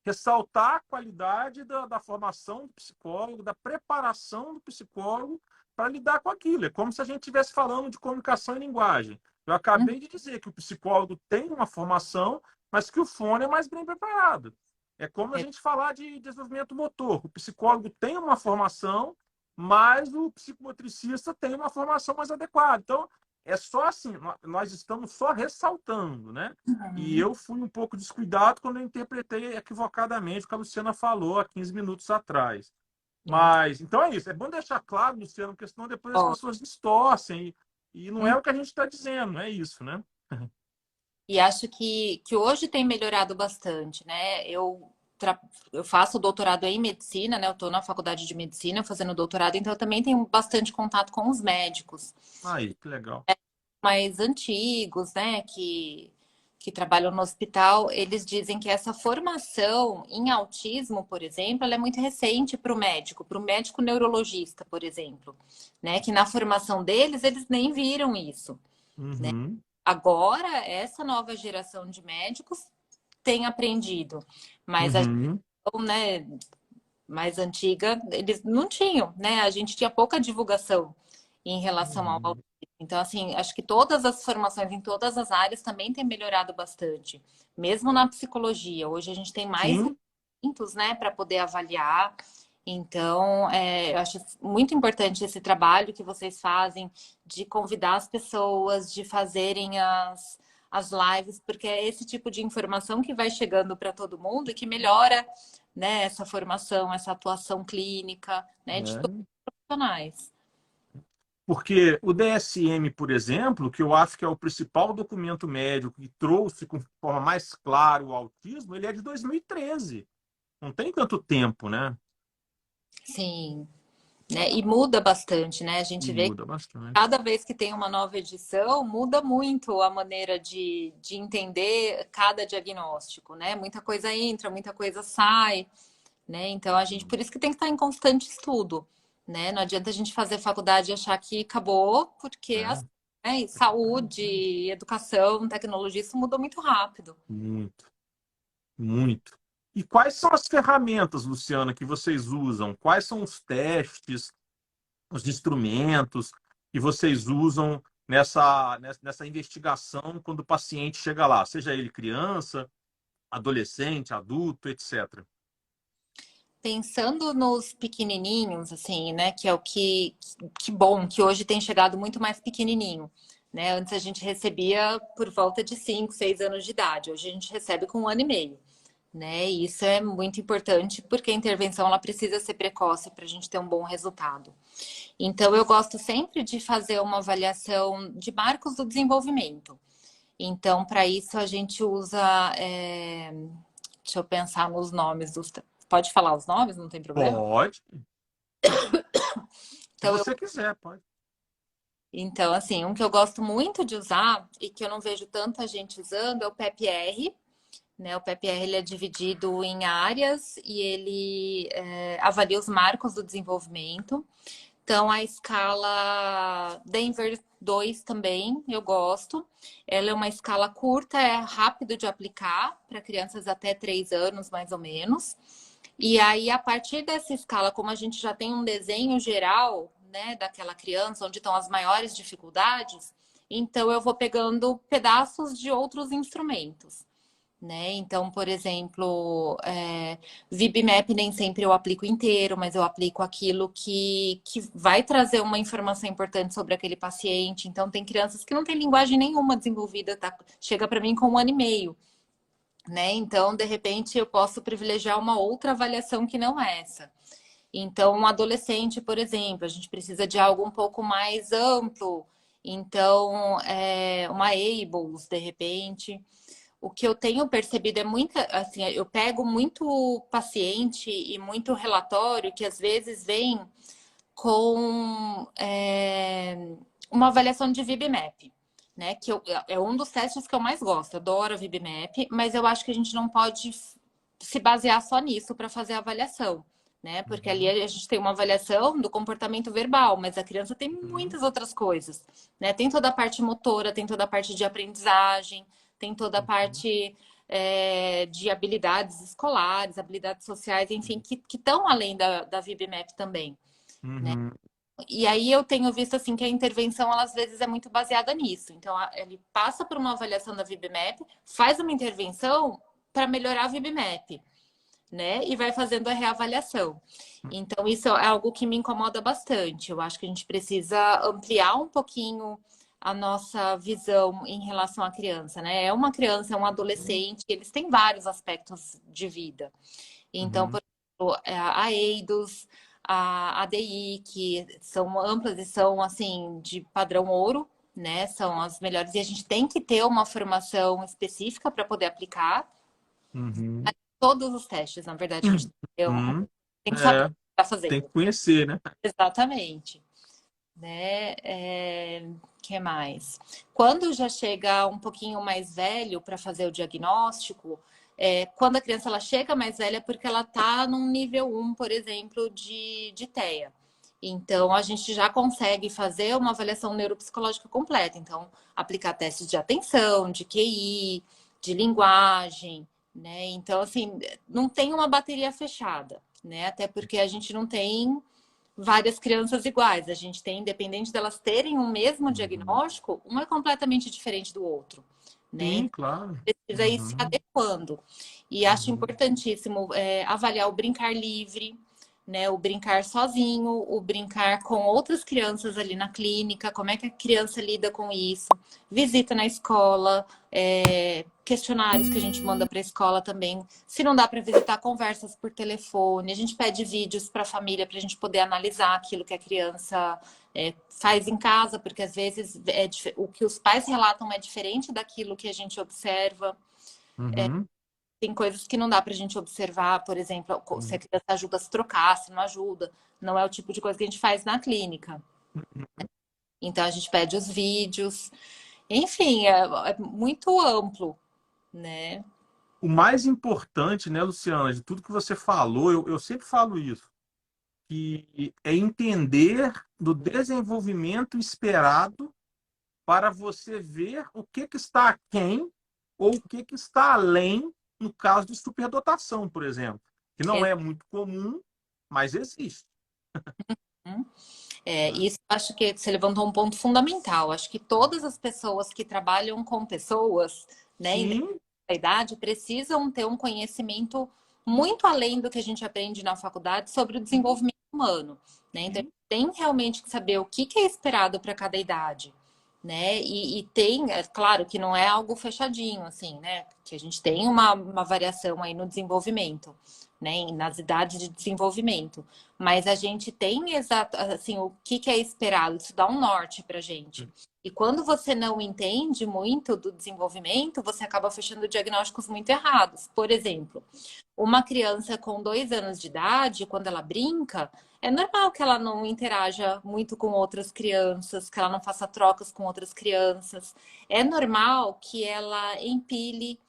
ressaltar a qualidade da formação do psicólogo, da preparação do psicólogo para lidar com aquilo. É como se a gente estivesse falando de comunicação e linguagem. Eu acabei de dizer que o psicólogo tem uma formação, mas que o fono é mais bem preparado. É como a gente falar de desenvolvimento motor. O psicólogo tem uma formação, mas o psicomotricista tem uma formação mais adequada. Então, é só assim, nós estamos só ressaltando, né? E Uhum. eu fui um pouco descuidado quando eu interpretei equivocadamente o que a Luciana falou há 15 minutos atrás. Mas, então é isso. É bom deixar claro, Luciano, porque senão depois as Ó, pessoas distorcem. E não é o que a gente está dizendo, não é isso, né? E acho que hoje tem melhorado bastante, né? Eu faço doutorado em medicina, né? Eu estou na faculdade de medicina fazendo doutorado, então eu também tenho bastante contato com os médicos Aí, que legal. mais antigos, né? Que trabalham no hospital. Eles dizem que essa formação em autismo, por exemplo, ela é muito recente para o médico neurologista, por exemplo, né? Que na formação deles, eles nem viram isso. Uhum, Agora, essa nova geração de médicos tem aprendido, mas a uhum, geração, né, mais antiga, eles não tinham, né? A gente tinha pouca divulgação em relação ao uhum. autismo. Então, assim, acho que todas as formações em todas as áreas também têm melhorado bastante, mesmo na psicologia. Hoje a gente tem mais Sim, recursos, né, para poder avaliar. Então, eu acho muito importante esse trabalho que vocês fazem de convidar as pessoas, de fazerem as lives, porque é esse tipo de informação que vai chegando para todo mundo e que melhora, né, essa formação, essa atuação clínica, né, de todos é. os profissionais. Porque o DSM, por exemplo, que eu acho que é o principal documento médico que trouxe com forma mais clara o autismo, ele é de 2013. Não tem tanto tempo, né? Sim, né? E muda bastante, né? A E gente vê que muda bastante. cada vez que tem uma nova edição, muda muito a maneira de entender cada diagnóstico, né? Muita coisa entra, muita coisa sai, né? Então a gente, por isso que tem que estar em constante estudo, né? Não adianta a gente fazer faculdade e achar que acabou, porque É, né, saúde, educação, tecnologia, isso mudou muito rápido. muito, muito. E quais são as ferramentas, Luciana, que vocês usam? Quais são os testes, os instrumentos que vocês usam nessa investigação quando o paciente chega lá, seja ele criança, adolescente, adulto, etc. Pensando nos pequenininhos, assim, né, que é o que bom, que hoje tem chegado muito mais pequenininho, né? Antes a gente recebia por volta de 5, 6 anos de idade, hoje a gente recebe com 1 ano e meio, né? E isso é muito importante porque a intervenção ela precisa ser precoce para a gente ter um bom resultado. Então eu gosto sempre de fazer uma avaliação de marcos do desenvolvimento. Então, para isso a gente usa, deixa eu pensar nos nomes dos. Pode falar os nomes, não tem problema? Pode, se Então, você quiser, pode. então, assim, um que eu gosto muito de usar e que eu não vejo tanta gente usando é o PEP-R, né? O PEP-R ele é dividido em áreas e ele avalia os marcos do desenvolvimento. Então, a escala Denver 2 também eu gosto. Ela é uma escala curta, é rápido de aplicar para crianças até 3 anos, mais ou menos. E aí, a partir dessa escala, como a gente já tem um desenho geral, né, daquela criança, onde estão as maiores dificuldades, então eu vou pegando pedaços de outros instrumentos. Né? Então, por exemplo, VibMap nem sempre eu aplico inteiro, mas eu aplico aquilo que vai trazer uma informação importante sobre aquele paciente. Então, tem crianças que não têm linguagem nenhuma desenvolvida, tá? Chega para mim com 1 ano e meio, né? Então, de repente, eu posso privilegiar uma outra avaliação que não essa. Então, um adolescente, por exemplo, a gente precisa de algo um pouco mais amplo. Então, uma ABLS, de repente. O que eu tenho percebido é muita, assim, eu pego muito paciente e muito relatório que às vezes vem com uma avaliação de VibMap, né? É um dos testes que eu mais gosto. Eu adoro a VibMap, mas eu acho que a gente não pode se basear só nisso para fazer a avaliação. Né? Porque ali Uhum, a gente tem uma avaliação do comportamento verbal, mas a criança tem uhum, muitas outras coisas, né? Tem toda a parte motora, tem toda a parte de aprendizagem, tem toda a uhum, parte de habilidades escolares, habilidades sociais, enfim, que estão além da VibMap também. Né? uhum, E aí eu tenho visto assim que a intervenção ela, às vezes é muito baseada nisso. Então ele passa por uma avaliação da VibMap, faz uma intervenção para melhorar a VibMap, né? E vai fazendo a reavaliação. Então isso é algo que me incomoda bastante. Eu acho que a gente precisa ampliar um pouquinho a nossa visão em relação à criança, né? É uma criança, é um adolescente, eles têm vários aspectos de vida. Então, uhum, por exemplo, a EIDOS, a ADI, que são amplas e são, assim, de padrão ouro, né? São as melhores e a gente tem que ter uma formação específica para poder aplicar Uhum. todos os testes, na verdade, a gente Uhum. tem que saber o É, que está tem fazendo. que conhecer, né? Exatamente. Né? Que mais? Quando já chega um pouquinho mais velho para fazer o diagnóstico, quando a criança ela chega mais velha é porque ela está num nível 1, por exemplo, de TEA. Então, a gente já consegue fazer uma avaliação neuropsicológica completa. Então, aplicar testes de atenção, de QI, de linguagem, né? Então, assim, não tem uma bateria fechada, né? Até porque a gente não tem várias crianças iguais. A gente tem, independente delas terem o mesmo Uhum. diagnóstico, um é completamente diferente do outro, né? Sim, claro. Precisa ir se Uhum. adequando. E acho Uhum. importantíssimo avaliar o brincar livre, né? O brincar sozinho, o brincar com outras crianças ali na clínica, como é que a criança lida com isso, visita na escola, questionários que a gente manda para a escola também. Se não dá para visitar, conversas por telefone, a gente pede vídeos para a família para a gente poder analisar aquilo que a criança faz em casa, porque às vezes o que os pais relatam é diferente daquilo que a gente observa. Uhum. Tem coisas que não dá para a gente observar, por exemplo, se a criança ajuda a se trocar, se não ajuda. Não é o tipo de coisa que a gente faz na clínica. Então a gente pede os vídeos. Enfim, é muito amplo, né? O mais importante, né, Luciana, de tudo que você falou, eu sempre falo isso, que é entender do desenvolvimento esperado para você ver o que, que está aquém ou o que, que está além, no caso de superdotação, por exemplo, que não é muito comum, mas existe. Né? Isso acho que você levantou um ponto fundamental. Acho que todas as pessoas que trabalham com pessoas, né, independente Sim, da idade, precisam ter um conhecimento muito além do que a gente aprende na faculdade sobre o sim, desenvolvimento humano, né? Então, a sim. gente tem realmente que saber o que é esperado para cada idade, né? E tem, é claro que não é algo fechadinho, assim, né? Que a gente tem uma variação aí no desenvolvimento, né? Nas idades de desenvolvimento. Mas a gente tem exato, assim, o que é esperado, isso dá um norte pra gente. E quando você não entende muito do desenvolvimento, você acaba fechando diagnósticos muito errados. Por exemplo, uma criança com 2 anos de idade, quando ela brinca, é normal que ela não interaja muito com outras crianças, que ela não faça trocas com outras crianças. É normal que ela empilhe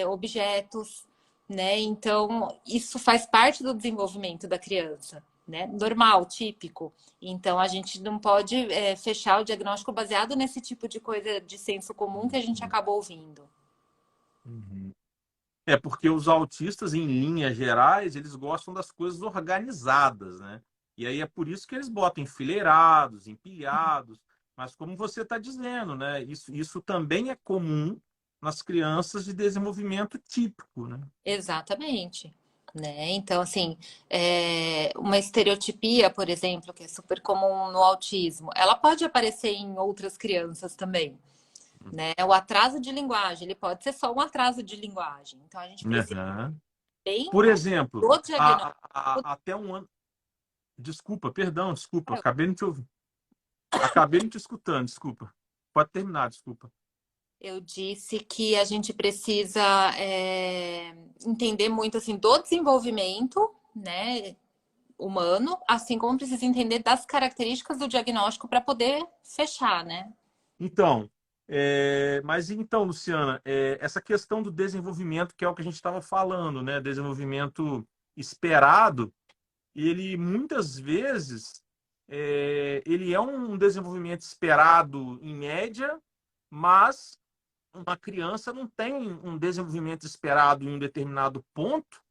objetos, né? Então, isso faz parte do desenvolvimento da criança, né? Normal, típico. Então, a gente não pode fechar o diagnóstico baseado nesse tipo de coisa de senso comum que a gente acaba ouvindo. Uhum. É porque os autistas, em linhas gerais, eles gostam das coisas organizadas, né? E aí é por isso que eles botam enfileirados, empilhados. Mas como você está dizendo, né? Isso também é comum nas crianças de desenvolvimento típico, né? Exatamente. Né? Então, assim, uma estereotipia, por exemplo, que é super comum no autismo, ela pode aparecer em outras crianças também, né? O atraso de linguagem, ele pode ser só um atraso de linguagem. Então, a gente precisa Uhum. bem Por exemplo, do diagnóstico. até um ano. Desculpa, perdão, desculpa, acabei não te ouvindo. Acabei não te escutando, desculpa. Pode terminar, desculpa. Eu disse que a gente precisa entender muito assim do desenvolvimento, né, humano, assim como precisa entender das características do diagnóstico para poder fechar, né? Então, mas então, Luciana, essa questão do desenvolvimento, que é o que a gente estava falando, né? Desenvolvimento esperado, ele muitas vezes ele é um desenvolvimento esperado em média, mas uma criança não tem um desenvolvimento esperado em um determinado ponto.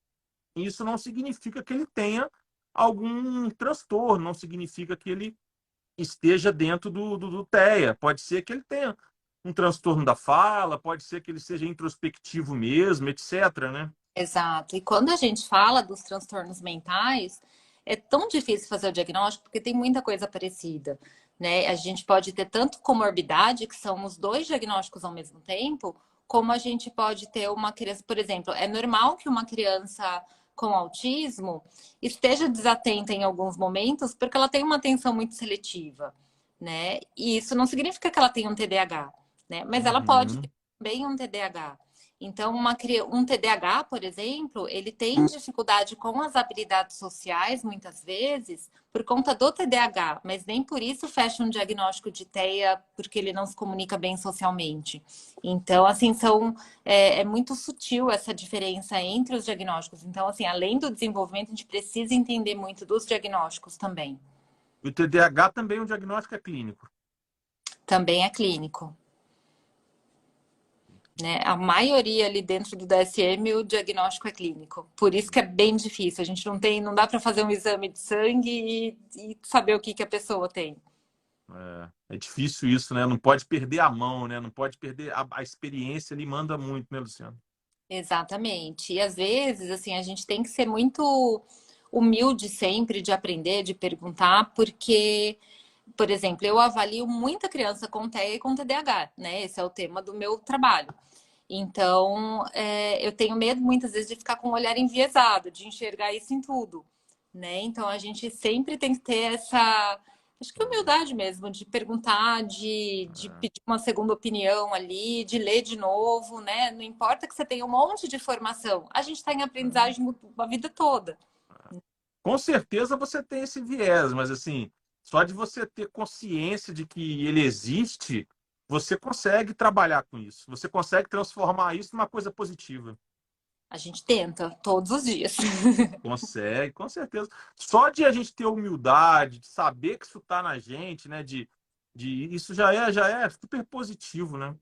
E isso não significa que ele tenha algum transtorno, não significa que ele esteja dentro do TEA. Pode ser que ele tenha um transtorno da fala, pode ser que ele seja introspectivo mesmo, etc, né? Exato. E quando a gente fala dos transtornos mentais, é tão difícil fazer o diagnóstico porque tem muita coisa parecida, né? A gente pode ter tanto comorbidade, que são os dois diagnósticos ao mesmo tempo, como a gente pode ter uma criança, por exemplo, é normal que uma criança com autismo esteja desatenta em alguns momentos porque ela tem uma atenção muito seletiva, né? E isso não significa que ela tem um TDAH, né? Mas ela pode ter Uhum. também um TDAH. Então, um TDAH, por exemplo, ele tem dificuldade com as habilidades sociais, muitas vezes, por conta do TDAH, mas nem por isso fecha um diagnóstico de TEA, porque ele não se comunica bem socialmente. Então, assim, é muito sutil essa diferença entre os diagnósticos. Então, assim, além do desenvolvimento, a gente precisa entender muito dos diagnósticos também. O TDAH também, o diagnóstico é clínico. Também é clínico. Né? A maioria ali dentro do DSM, o diagnóstico é clínico. Por isso que é bem difícil. A gente não dá para fazer um exame de sangue e saber o que, que a pessoa tem. É difícil isso, né? Não pode perder a mão, né? Não pode perder a experiência, ele manda muito, né, Luciano? Exatamente. E às vezes, assim, a gente tem que ser muito humilde sempre de aprender, de perguntar, porque, por exemplo, eu avalio muita criança com TEA e com TDAH, né? Esse é o tema do meu trabalho. Então, eu tenho medo muitas vezes de ficar com o olhar enviesado, de enxergar isso em tudo, né? Então, a gente sempre tem que ter essa, acho que humildade mesmo, de perguntar, de pedir uma segunda opinião ali, de ler de novo, né? Não importa que você tenha um monte de informação, a gente está em aprendizagem a vida toda. Com certeza você tem esse viés, mas assim, só de você ter consciência de que ele existe, você consegue trabalhar com isso. Você consegue transformar isso numa coisa positiva. A gente tenta todos os dias. Consegue, com certeza. Só de a gente ter humildade, de saber que isso está na gente, né? Isso já é super positivo, né?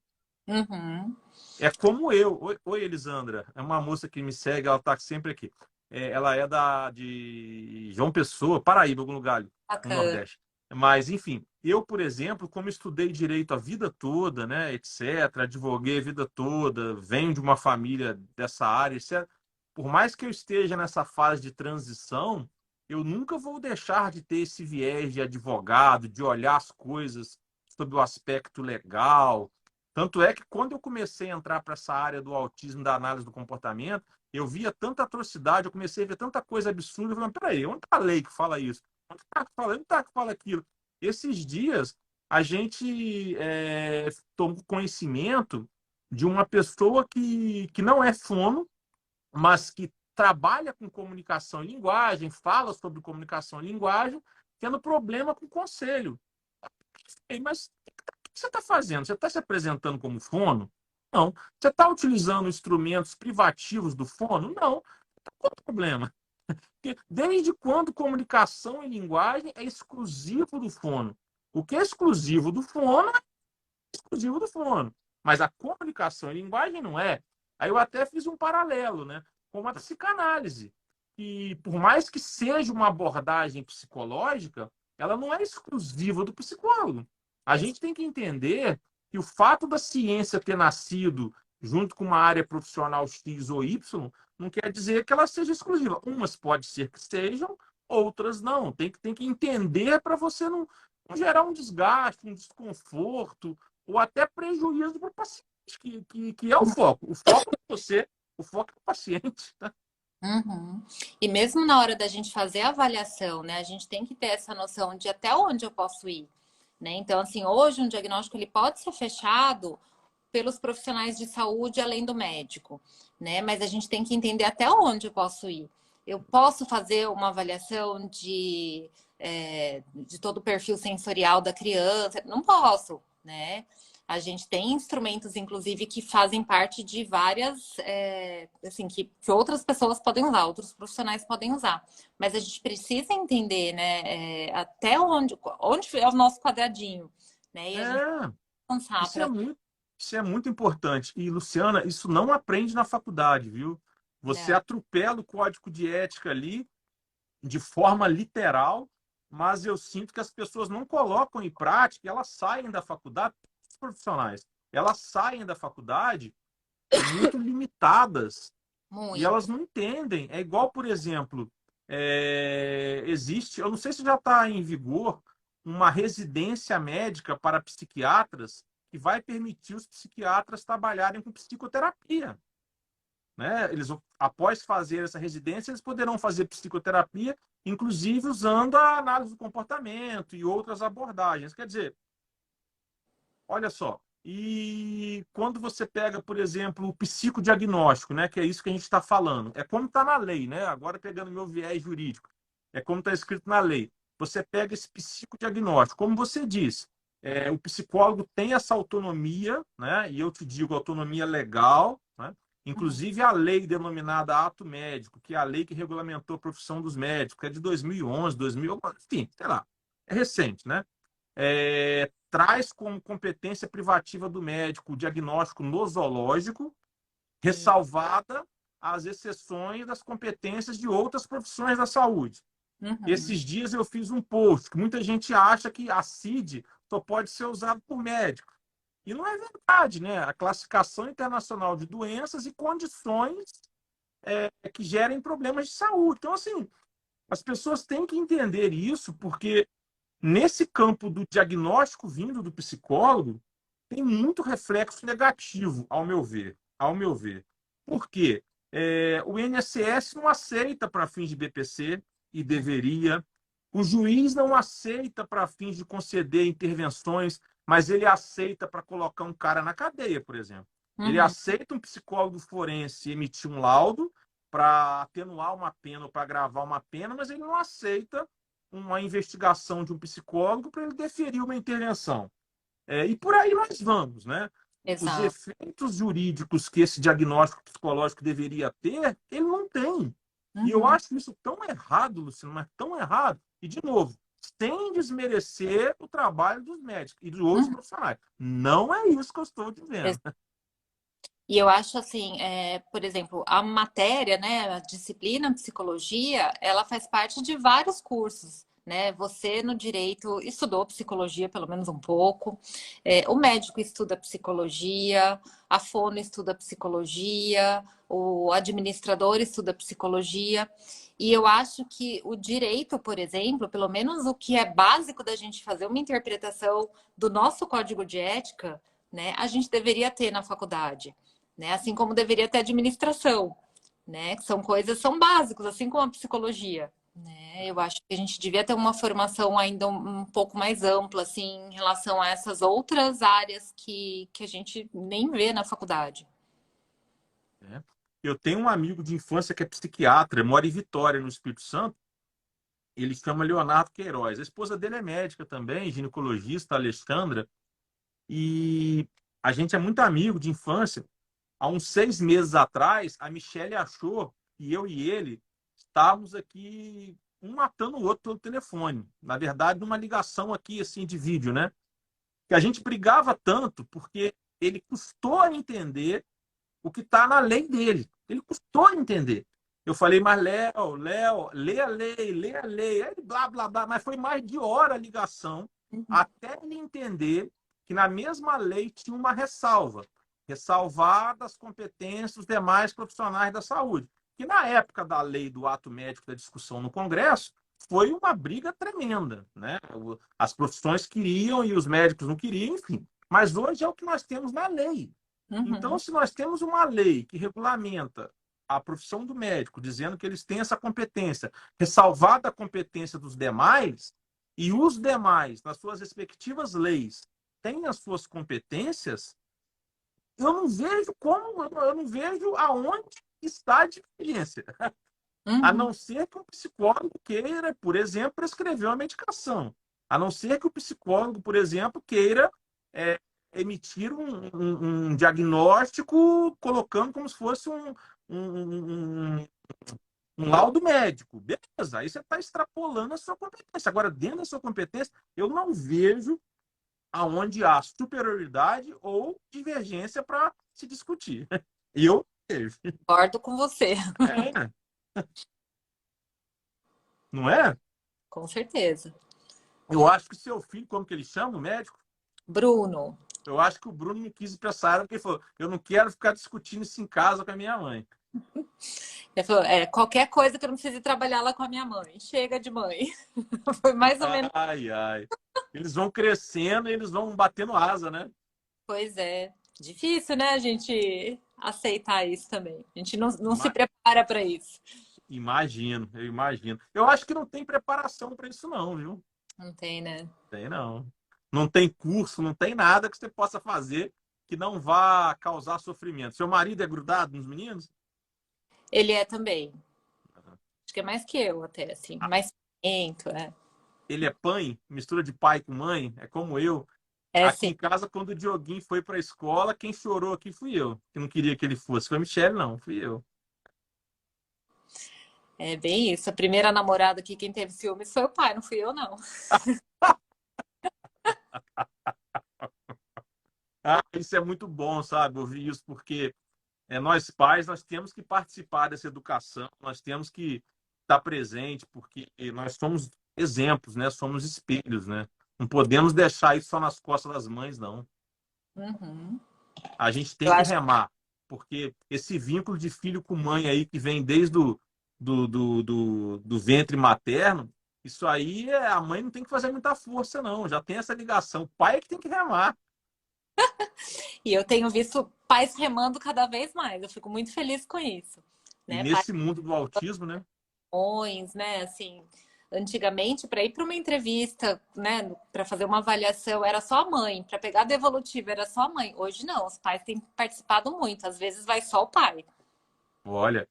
Uhum, É como eu. Oi, Elisandra. É uma moça que me segue, ela está sempre aqui. Ela é de João Pessoa, Paraíba, algum lugar ali, no bacana. Nordeste. Mas, enfim, eu, por exemplo, como estudei direito a vida toda, né, etc., advoguei a vida toda, venho de uma família dessa área, etc., por mais que eu esteja nessa fase de transição, eu nunca vou deixar de ter esse viés de advogado, de olhar as coisas sob o aspecto legal. Tanto é que quando eu comecei a entrar para essa área do autismo, da análise do comportamento, eu via tanta atrocidade, eu comecei a ver tanta coisa absurda. Eu falei, peraí, onde está a lei que fala isso? Onde está que fala aquilo? Esses dias, a gente tomou conhecimento de uma pessoa que não é fono, mas que trabalha com comunicação e linguagem, fala sobre comunicação e linguagem, tendo problema com o conselho. Mas o que você está fazendo? Você está se apresentando como fono? Não. Você está utilizando instrumentos privativos do fono? Não. Qual o problema? Porque desde quando comunicação e linguagem é exclusivo do fono? O que é exclusivo do fono é exclusivo do fono. Mas a comunicação e linguagem não é. Aí eu até fiz um paralelo, né, com a psicanálise. E por mais que seja uma abordagem psicológica, ela não é exclusiva do psicólogo. A gente tem que entender que o fato da ciência ter nascido junto com uma área profissional X ou Y não quer dizer que ela seja exclusiva. Umas pode ser que sejam, outras não. Tem que entender para você não gerar um desgaste, um desconforto, ou até prejuízo para o paciente, que é o foco. O foco é você, o foco é o paciente. Tá? Uhum. E mesmo na hora da gente fazer a avaliação, né, a gente tem que ter essa noção de até onde eu posso ir, né? Então, assim, hoje um diagnóstico ele pode ser fechado pelos profissionais de saúde além do médico, né? Mas a gente tem que entender até onde eu posso ir. Eu posso fazer uma avaliação de todo o perfil sensorial da criança? Não posso, né? A gente tem instrumentos, inclusive, que fazem parte de várias, assim, que outras pessoas podem usar, outros profissionais podem usar. Mas a gente precisa entender, né, até onde é o nosso quadradinho, né? E a gente É, pensar isso é para. muito, isso é muito importante. E, Luciana, isso não aprende na faculdade, viu? Você Não. atropela o código de ética ali de forma literal, mas eu sinto que as pessoas não colocam em prática, e elas saem da faculdade, os profissionais, elas saem da faculdade muito limitadas e elas Muito. não entendem. É igual, por exemplo, existe, eu não sei se já está em vigor, uma residência médica para psiquiatras que vai permitir os psiquiatras trabalharem com psicoterapia. Né? Eles, após fazer essa residência, eles poderão fazer psicoterapia inclusive usando a análise do comportamento e outras abordagens. Quer dizer, olha só, e quando você pega, por exemplo, o psicodiagnóstico, né, que é isso que a gente está falando, é como está na lei, né? Agora pegando meu viés jurídico, é como está escrito na lei. Você pega esse psicodiagnóstico, como você disse, o psicólogo tem essa autonomia, né? E eu te digo, autonomia legal, né? Uhum. Inclusive a lei denominada ato médico, que é a lei que regulamentou a profissão dos médicos, que é de 2011, 2000, enfim, sei lá, é recente, né? Traz como competência privativa do médico o diagnóstico nosológico, Sim. ressalvada as exceções das competências de outras profissões da saúde. Uhum. Esses dias eu fiz um post que muita gente acha que a CID só pode ser usado por médicos. E não é verdade, né? A classificação internacional de doenças e condições que gerem problemas de saúde. Então, assim, as pessoas têm que entender isso, porque nesse campo do diagnóstico vindo do psicólogo, tem muito reflexo negativo, ao meu ver. Ao meu ver. Por quê? O INSS não aceita para fins de BPC e deveria. O juiz não aceita para fins de conceder intervenções, mas ele aceita para colocar um cara na cadeia, por exemplo. Ele Uhum. aceita um psicólogo forense emitir um laudo para atenuar uma pena ou para agravar uma pena, mas ele não aceita uma investigação de um psicólogo para ele deferir uma intervenção. E por aí nós vamos, né? Os Exato. efeitos jurídicos que esse diagnóstico psicológico deveria ter, ele não tem. E eu Uhum. acho isso tão errado, Luciano, mas tão errado. E, de novo, sem desmerecer o trabalho dos médicos e dos outros Uhum. profissionais. Não é isso que eu estou dizendo. E eu acho assim, por exemplo, a matéria, né, a disciplina psicologia, ela faz parte de vários cursos, né? Você no direito estudou psicologia pelo menos um pouco, o médico estuda psicologia, a fono estuda psicologia, o administrador estuda psicologia. E eu acho que o direito, por exemplo, pelo menos o que é básico da gente fazer uma interpretação do nosso código de ética, né, a gente deveria ter na faculdade, né? Assim como deveria ter administração, né? Que são coisas, são básicos, assim como a psicologia, né? Eu acho que a gente devia ter uma formação ainda um pouco mais ampla, assim, em relação a essas outras áreas que a gente nem vê na faculdade. Né? Eu tenho um amigo de infância que é psiquiatra, mora em Vitória, no Espírito Santo. Ele chama Leonardo Queiroz. A esposa dele é médica também, ginecologista, Alexandra. E a gente é muito amigo de infância. Há uns 6 meses atrás, a Michelle achou que eu e ele estávamos aqui, um matando o outro pelo telefone. Na verdade, numa ligação aqui, assim, de vídeo, né? Que a gente brigava tanto porque ele custou a entender o que está na lei dele. Ele custou a entender. Eu falei, mas Léo, lê a lei, lê a lei. Aí ele blá, blá, blá. Mas foi mais de hora a ligação Uhum, até ele entender que na mesma lei tinha uma ressalva. Ressalvar das competências dos demais profissionais da saúde. Que na época da lei do ato médico, da discussão no Congresso, foi uma briga tremenda. Né? As profissões queriam e os médicos não queriam, enfim. Mas hoje é o que nós temos na lei. Então, uhum, se nós temos uma lei que regulamenta a profissão do médico, dizendo que eles têm essa competência, ressalvada a competência dos demais, e os demais, nas suas respectivas leis, têm as suas competências, eu não vejo como, eu não vejo aonde está a divergência. A uhum, não ser que um psicólogo queira, por exemplo, prescrever uma medicação. A não ser que o psicólogo, por exemplo, queira é, emitir um diagnóstico colocando como se fosse um laudo médico. Beleza, aí você está extrapolando a sua competência. Agora, dentro da sua competência, eu não vejo aonde há superioridade ou divergência para se discutir. E eu vejo. concordo com você, É, não é? com certeza. Eu acho que seu filho, como que ele chama, o médico? Bruno, Eu acho que o Bruno não quis ir para essa área porque ele falou: eu não quero ficar discutindo isso em casa com a minha mãe. ele falou, qualquer coisa que eu não precise trabalhar lá com a minha mãe, chega de mãe. Foi mais ou menos. Ai, ai. Eles vão crescendo e eles vão batendo asa, né? Pois é, difícil, né, a gente aceitar isso também. A gente não se Mas, prepara para isso. Imagino, eu imagino. Eu acho que não tem preparação para isso não, viu? Não tem, né? Tem não. Não tem curso, não tem nada que você possa fazer que não vá causar sofrimento. Seu marido é grudado nos meninos? Ele é também. Acho que é mais que eu até, assim. Ah, Mais lento, é. ele é pai, mistura de pai com mãe, é como eu. É Aqui sim. em casa, quando o Dioguinho foi para a escola, quem chorou aqui fui eu. Que não queria que ele fosse. Foi a Michelle, não, fui eu. É bem isso. A primeira namorada aqui, quem teve ciúmes foi o pai, não fui eu, não. Ah, isso é muito bom, sabe? Ouvir isso, porque nós pais, nós temos que participar dessa educação, nós temos que estar presente, porque nós somos exemplos, né? Somos espelhos, né? Não podemos deixar isso só nas costas das mães, não. Uhum. A gente tem Eu que acho remar, porque esse vínculo de filho com mãe aí, que vem desde do ventre materno, isso aí a mãe não tem que fazer muita força, não. Já tem essa ligação. O pai é que tem que remar. E eu tenho visto pais remando cada vez mais. Eu fico muito feliz com isso, E né? Pais nesse mundo do autismo, né? bons, né? Assim, antigamente para ir para uma entrevista, né, para fazer uma avaliação era só a mãe, para pegar a devolutiva era só a mãe. Hoje não, os pais têm participado muito. Às vezes vai só o pai. Olha,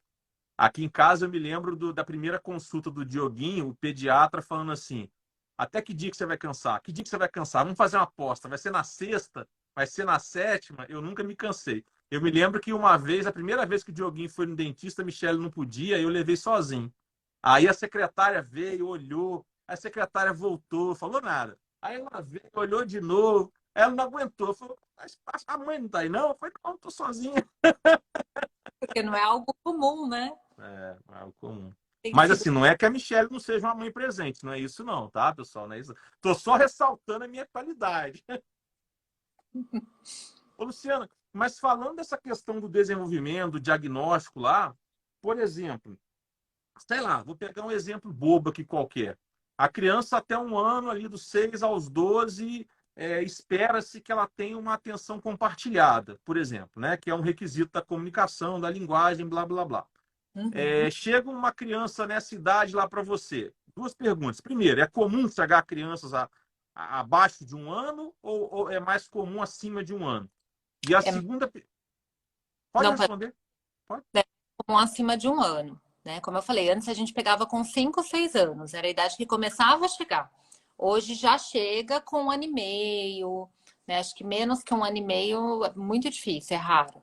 aqui em casa eu me lembro da primeira consulta do Dioguinho, o pediatra falando assim: até que dia que você vai cansar? Que dia que você vai cansar? Vamos fazer uma aposta. Vai ser na sexta? Vai ser na sétima? Eu nunca me cansei. Eu me lembro que uma vez, a primeira vez que o Dioguinho foi no dentista, a Michelle não podia, eu levei sozinho. Aí a secretária veio, olhou, a secretária voltou, falou nada. Aí ela veio, olhou de novo, ela não aguentou, falou: mas a mãe não tá aí, não? Eu falei: não, tô sozinha. Porque não é algo comum, né? É algo comum. Tem Mas sido. assim, não é que a Michelle não seja uma mãe presente, não é isso não, tá, pessoal? Não é isso. Tô só ressaltando a minha qualidade. Ô, Luciana, mas falando dessa questão do desenvolvimento, do diagnóstico lá, por exemplo, sei lá, vou pegar um exemplo bobo aqui qualquer. A criança até um ano, ali dos 6 aos 12, espera-se que ela tenha uma atenção compartilhada, por exemplo, né? Que é um requisito da comunicação, da linguagem, blá, blá, blá. Uhum. Chega uma criança nessa idade lá para você. Duas perguntas. Primeiro, é comum chegar crianças abaixo de um ano ou é mais comum acima de um ano? E a É, segunda. Pode não, pode responder? Pode? ser comum acima de um ano, né? Como eu falei, antes a gente pegava com 5, 6 anos, era a idade que começava a chegar. Hoje já chega com 1 ano e meio, né? Acho que menos que 1 ano e meio é muito difícil, é raro.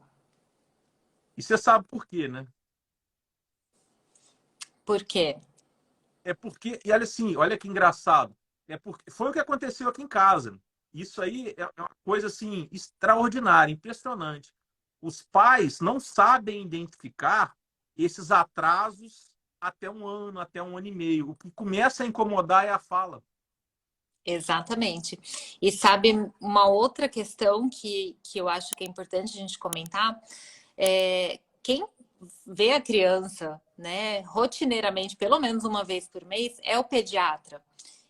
E você sabe por quê, né? Por quê? É porque, e olha assim, olha que engraçado. É porque foi o que aconteceu aqui em casa. Isso aí é uma coisa assim extraordinária, impressionante. Os pais não sabem identificar esses atrasos até um ano, até um ano e meio. O que começa a incomodar é a fala. Exatamente. E sabe, uma outra questão que eu acho que é importante a gente comentar é quem vê a criança, né, rotineiramente, pelo menos uma vez por mês, é o pediatra.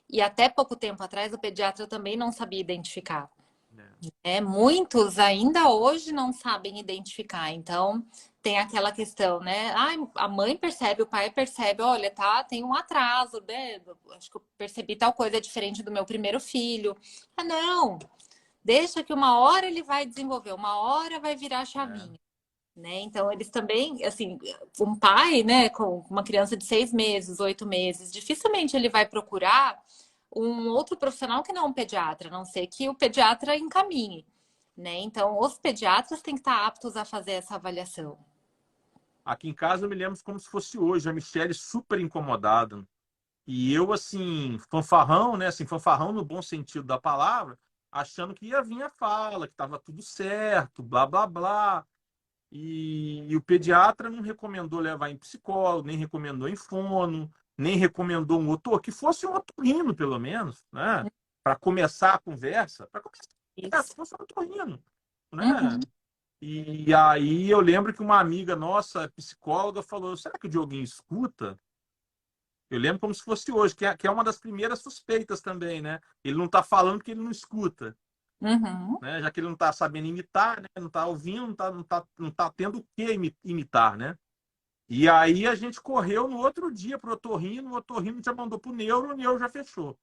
E até pouco tempo atrás, o pediatra também não sabia identificar. Né? Muitos ainda hoje não sabem identificar. Então, tem aquela questão, né? Ai, a mãe percebe, o pai percebe, olha, tá, tem um atraso, né? Acho que eu percebi tal coisa diferente do meu primeiro filho. Ah, não, deixa que uma hora ele vai desenvolver, uma hora vai virar a É. chavinha. Né? Então, eles também, assim, um pai, né, com uma criança de 6 meses, 8 meses, dificilmente ele vai procurar um outro profissional que não um pediatra, a não ser que o pediatra encaminhe, né? Então, os pediatras têm que estar aptos a fazer essa avaliação. Aqui em casa eu me lembro como se fosse hoje, a Michelle super incomodada. E eu, assim, fanfarrão, né? Assim, fanfarrão no bom sentido da palavra, achando que ia vir a fala, que estava tudo certo, blá, blá, blá. E o pediatra não recomendou levar em psicólogo, nem recomendou em fono, nem recomendou um outro, que fosse um otorrino, pelo menos, né? Para começar a conversa, para começar a conversa, Isso. fosse um otorrino, né? Uhum. E aí eu lembro que uma amiga nossa, psicóloga, falou: será que o Dioguinho escuta? Eu lembro como se fosse hoje, que é uma das primeiras suspeitas também, né? Ele não está falando que ele não escuta, Uhum. né? Já que ele não está sabendo imitar, né? Não está ouvindo, não tá tendo o que imitar, né? E aí a gente correu no outro dia para o otorrino já mandou para o neuro já fechou.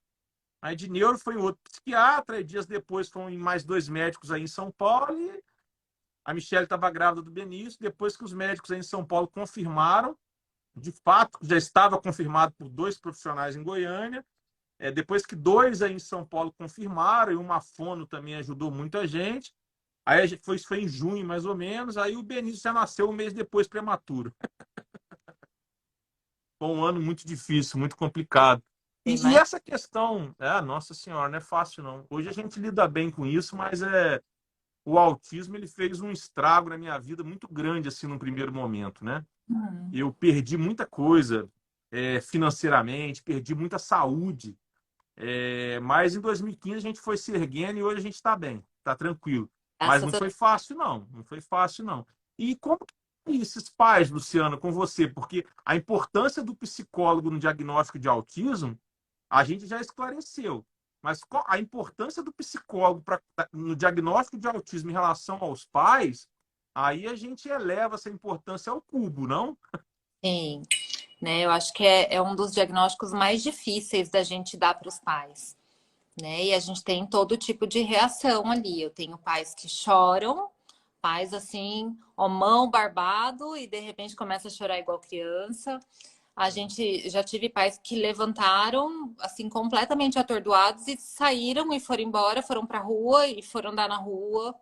Aí de neuro foi em outro psiquiatra, e dias depois foram em mais dois médicos aí em São Paulo, e a Michelle estava grávida do Benício, depois que os médicos aí em São Paulo confirmaram, de fato, já estava confirmado por dois profissionais em Goiânia, depois que dois aí em São Paulo confirmaram, e uma fono também ajudou muita gente, aí isso foi em junho, mais ou menos, aí o Benício já nasceu um mês depois, prematuro. Foi um ano muito difícil, muito complicado. E essa questão, nossa senhora, não é fácil não. Hoje a gente lida bem com isso, mas o autismo ele fez um estrago na minha vida muito grande assim no primeiro momento, né? Eu perdi muita coisa financeiramente, perdi muita saúde, mas em 2015 a gente foi se erguendo e hoje a gente está bem, está tranquilo. Mas não Graças a foi fácil não, não foi fácil não. E como que esses pais, Luciano, com você? Porque a importância do psicólogo no diagnóstico de autismo a gente já esclareceu. Mas qual a importância do psicólogo no diagnóstico de autismo em relação aos pais, aí a gente eleva essa importância ao cubo, não? Sim, né? Eu acho que é um dos diagnósticos mais difíceis da gente dar para os pais, né? E a gente tem todo tipo de reação ali. Eu tenho pais que choram, pais assim, homão barbado, e de repente começa a chorar igual criança. A gente já tive pais que levantaram assim completamente atordoados e saíram e foram embora, foram para a rua e foram andar na rua.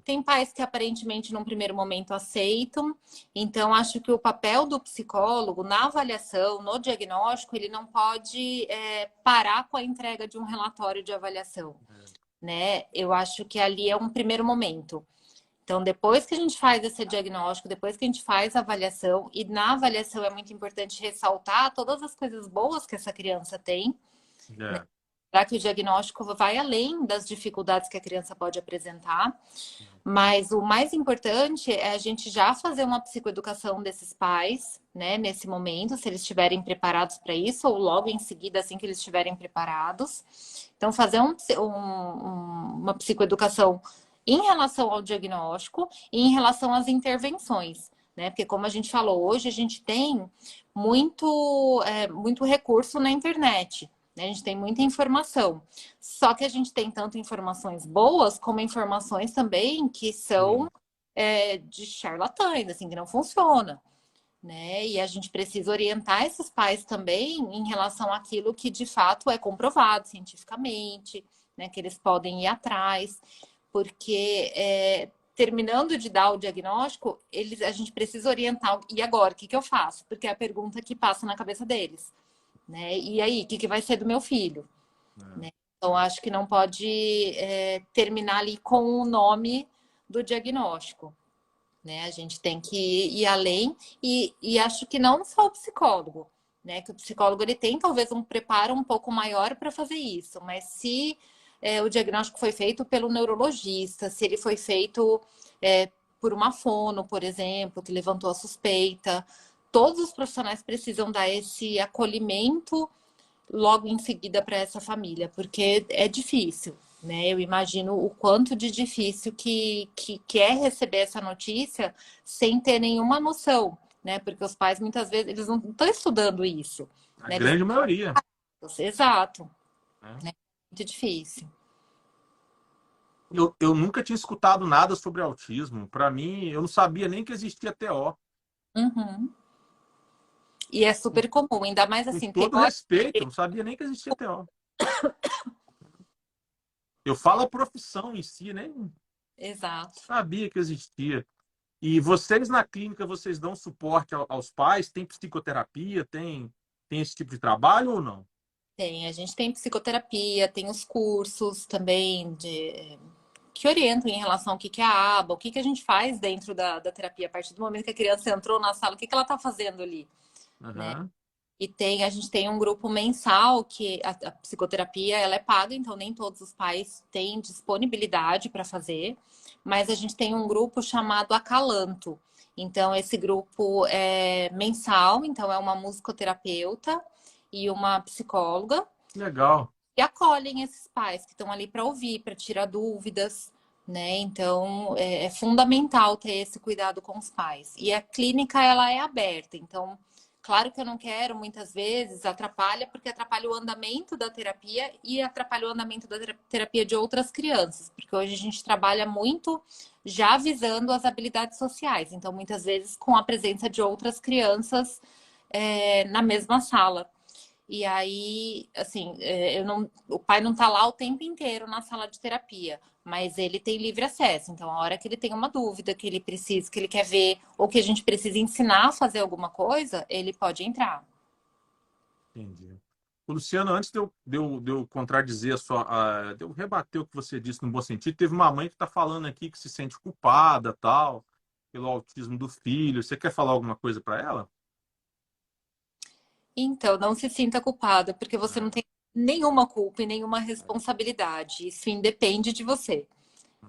Tem pais que aparentemente num primeiro momento aceitam. Então acho que o papel do psicólogo na avaliação, no diagnóstico, ele não pode parar com a entrega de um relatório de avaliação, né? Eu acho que ali é um primeiro momento. Então, depois que a gente faz esse diagnóstico, depois que a gente faz a avaliação, e na avaliação é muito importante ressaltar todas as coisas boas que essa criança tem, né? É. Para que o diagnóstico vai além das dificuldades que a criança pode apresentar. Mas o mais importante é a gente já fazer uma psicoeducação desses pais, né, nesse momento, se eles estiverem preparados para isso, ou logo em seguida, assim que eles estiverem preparados. Então, fazer uma psicoeducação em relação ao diagnóstico e em relação às intervenções, né? Porque, como a gente falou, hoje a gente tem muito recurso na internet, né? A gente tem muita informação. Só que a gente tem tanto informações boas como informações também que são Sim. de charlatães, assim, que não funciona, né? E a gente precisa orientar esses pais também em relação àquilo que de fato é comprovado cientificamente, né? Que eles podem ir atrás, porque terminando de dar o diagnóstico, a gente precisa orientar. E agora, o que que eu faço? Porque é a pergunta que passa na cabeça deles, né? E aí, o que que vai ser do meu filho? Né? Então, acho que não pode terminar ali com o nome do diagnóstico, né? A gente tem que ir além e acho que não só o psicólogo, né? Que o psicólogo ele tem talvez um preparo um pouco maior para fazer isso, mas se o diagnóstico foi feito pelo neurologista, se ele foi feito por uma fono, por exemplo, que levantou a suspeita, todos os profissionais precisam dar esse acolhimento logo em seguida para essa família, porque é difícil, né? Eu imagino o quanto de difícil que é receber essa notícia sem ter nenhuma noção, né? Porque os pais muitas vezes eles não estão estudando isso, A né? Eles... grande maioria. Exato, Né? né? Muito difícil. Eu nunca tinha escutado nada sobre autismo. Para mim, eu não sabia nem que existia TO. Uhum. E é super comum, ainda mais Com assim, todo teórico. respeito, eu não sabia nem que existia TO. Eu falo a profissão em si, nem Exato. sabia que existia. E vocês na clínica, vocês dão suporte aos pais? Tem psicoterapia? Tem esse tipo de trabalho ou não? Tem, a gente tem psicoterapia, tem os cursos também que orientam em relação ao que é a aba, o que a gente faz dentro da terapia, a partir do momento que a criança entrou na sala, o que ela está fazendo ali, né? Uhum. E a gente tem um grupo mensal que a psicoterapia ela é paga, então nem todos os pais têm disponibilidade para fazer, mas a gente tem um grupo chamado Acalanto. Então, esse grupo é mensal, então é uma musicoterapeuta e uma psicóloga Legal. e acolhem esses pais que estão ali para ouvir, para tirar dúvidas, né? Então, é fundamental ter esse cuidado com os pais. E a clínica, ela é aberta, então, claro que eu não quero, muitas vezes, atrapalha, porque atrapalha o andamento da terapia e atrapalha o andamento da terapia de outras crianças, porque hoje a gente trabalha muito já visando as habilidades sociais, então, muitas vezes, com a presença de outras crianças na mesma sala. E aí, assim, o pai não tá lá o tempo inteiro na sala de terapia, mas ele tem livre acesso. Então, a hora que ele tem uma dúvida, que ele precisa, que ele quer ver, ou que a gente precisa ensinar a fazer alguma coisa, ele pode entrar. Entendi. Ô, Luciano, antes de eu contradizer de eu rebater o que você disse no bom sentido, teve uma mãe que está falando aqui que se sente culpada, tal, pelo autismo do filho. Você quer falar alguma coisa para ela? Então, não se sinta culpada, porque você não É, tem nenhuma culpa e nenhuma responsabilidade. Isso independe de você,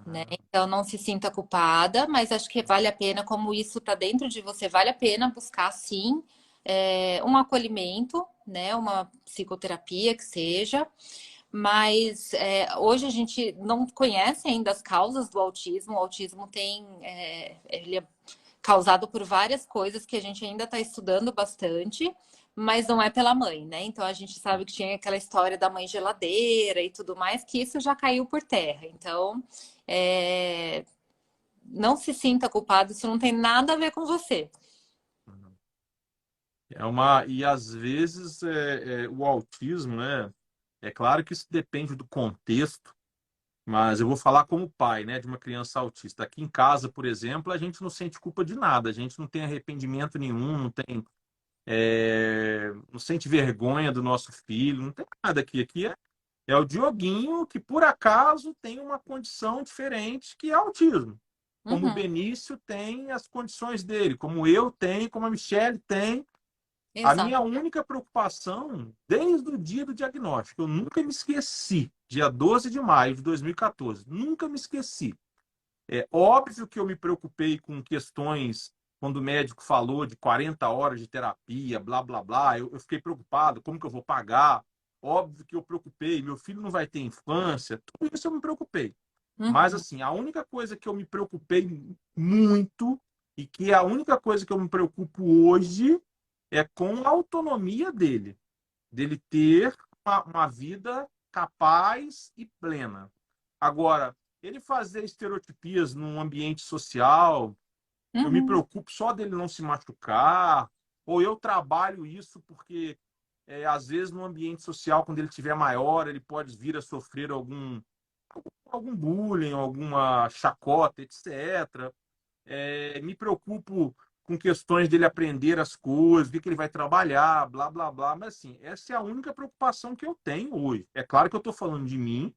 né? é, Então, não se sinta culpada, mas acho que vale a pena, como isso está dentro de você, vale a pena buscar, sim, um acolhimento, né? Uma psicoterapia que seja. Mas hoje a gente não conhece ainda as causas do autismo. O autismo ele é causado por várias coisas que a gente ainda está estudando bastante, mas não é pela mãe, né? Então a gente sabe que tinha aquela história da mãe geladeira e tudo mais, que isso já caiu por terra. Então, é, não se sinta culpado, isso não tem nada a ver com você. e às vezes o autismo, né? É claro que isso depende do contexto, mas eu vou falar como pai, né, de uma criança autista. Aqui em casa, por exemplo, a gente não sente culpa de nada, a gente não tem arrependimento nenhum, não sente vergonha do nosso filho, não tem nada aqui. Aqui é o Dioguinho que, por acaso, tem uma condição diferente, que é autismo. Como o Uhum, Benício tem as condições dele, como eu tenho, como a Michelle tem. A exato. minha única preocupação, desde o dia do diagnóstico, eu nunca me esqueci, dia 12 de maio de 2014, nunca me esqueci. É óbvio que eu me preocupei com questões, quando o médico falou de 40 horas de terapia, blá, blá, blá, eu fiquei preocupado, como que eu vou pagar? Óbvio que eu preocupei, meu filho não vai ter infância, tudo isso eu me preocupei. Mas, Uhum, assim, a única coisa que eu me preocupei muito, e que é a única coisa que eu me preocupo hoje, é com a autonomia dele ter uma vida capaz e plena. Agora, ele fazer estereotipias num ambiente social, eu me uhum, preocupo só dele não se machucar, ou eu trabalho isso porque, às vezes, no ambiente social, quando ele tiver maior, ele pode vir a sofrer algum bullying, alguma chacota, etc. Me preocupo com questões dele aprender as coisas, ver que ele vai trabalhar, blá, blá, blá. Mas, assim, essa é a única preocupação que eu tenho hoje. É claro que eu estou falando de mim,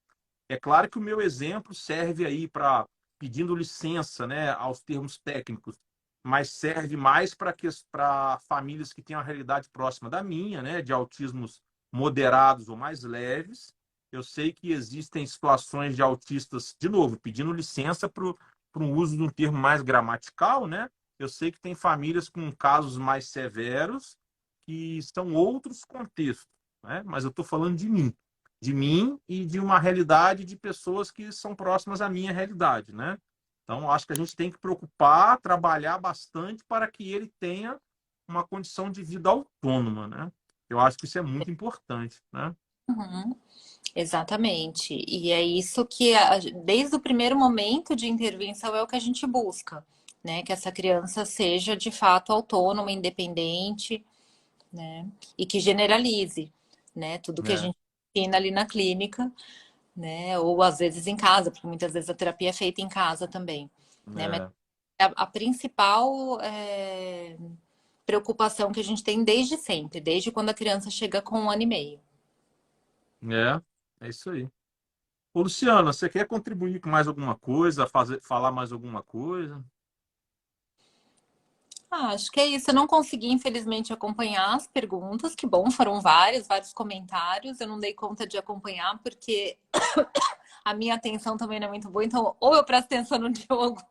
é claro que o meu exemplo serve aí para pedindo licença, né, aos termos técnicos, mas serve mais para famílias que têm uma realidade próxima da minha, né, de autismos moderados ou mais leves. Eu sei que existem situações de autistas, de novo, pedindo licença para um uso de um termo mais gramatical, né? Eu sei que tem famílias com casos mais severos que são outros contextos, né? Mas eu estou falando de mim e de uma realidade de pessoas que são próximas à minha realidade, né? Então, acho que a gente tem que preocupar, trabalhar bastante para que ele tenha uma condição de vida autônoma, né? Eu acho que isso é muito importante, né? uhum. Exatamente. E é isso que, desde o primeiro momento de intervenção, é o que a gente busca, né? Que essa criança seja de fato autônoma, independente, né? E que generalize, né? Tudo que a É, gente ensina ali na clínica, né? Ou às vezes em casa, porque muitas vezes a terapia é feita em casa também, né? Mas é, a principal preocupação que a gente tem desde sempre, desde quando a criança chega com 1 ano e meio. é isso aí. Ô, Luciana, você quer contribuir com mais alguma coisa, falar mais alguma coisa? Acho que é isso. Eu não consegui, infelizmente, acompanhar as perguntas. Que bom, foram vários comentários. Eu não dei conta de acompanhar porque a minha atenção também não é muito boa. Então, ou eu presto atenção no Diogo,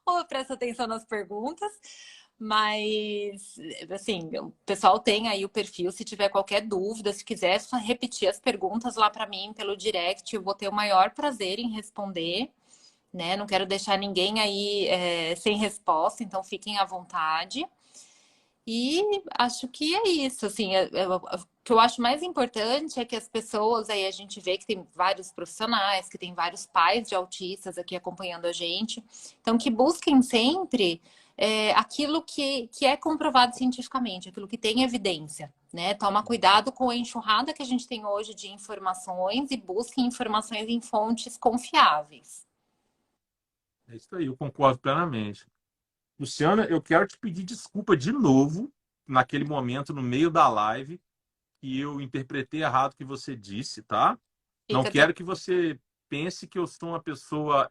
ou eu presto atenção nas perguntas. Mas, assim, o pessoal tem aí o perfil. Se tiver qualquer dúvida, se quiser só repetir as perguntas lá para mim pelo direct, eu vou ter o maior prazer em responder. né? Não quero deixar ninguém aí sem resposta, então fiquem à vontade. E acho que é isso, assim, o que eu acho mais importante é que as pessoas, aí a gente vê que tem vários profissionais, que tem vários pais de autistas aqui acompanhando a gente, então que busquem sempre aquilo que é comprovado cientificamente, aquilo que tem evidência, né? Toma cuidado com a enxurrada que a gente tem hoje de informações e busquem informações em fontes confiáveis. É isso aí, eu concordo plenamente. Luciana, eu quero te pedir desculpa de novo naquele momento, no meio da live, que eu interpretei errado o que você disse, tá? Não Fica quero que você pense que eu sou uma pessoa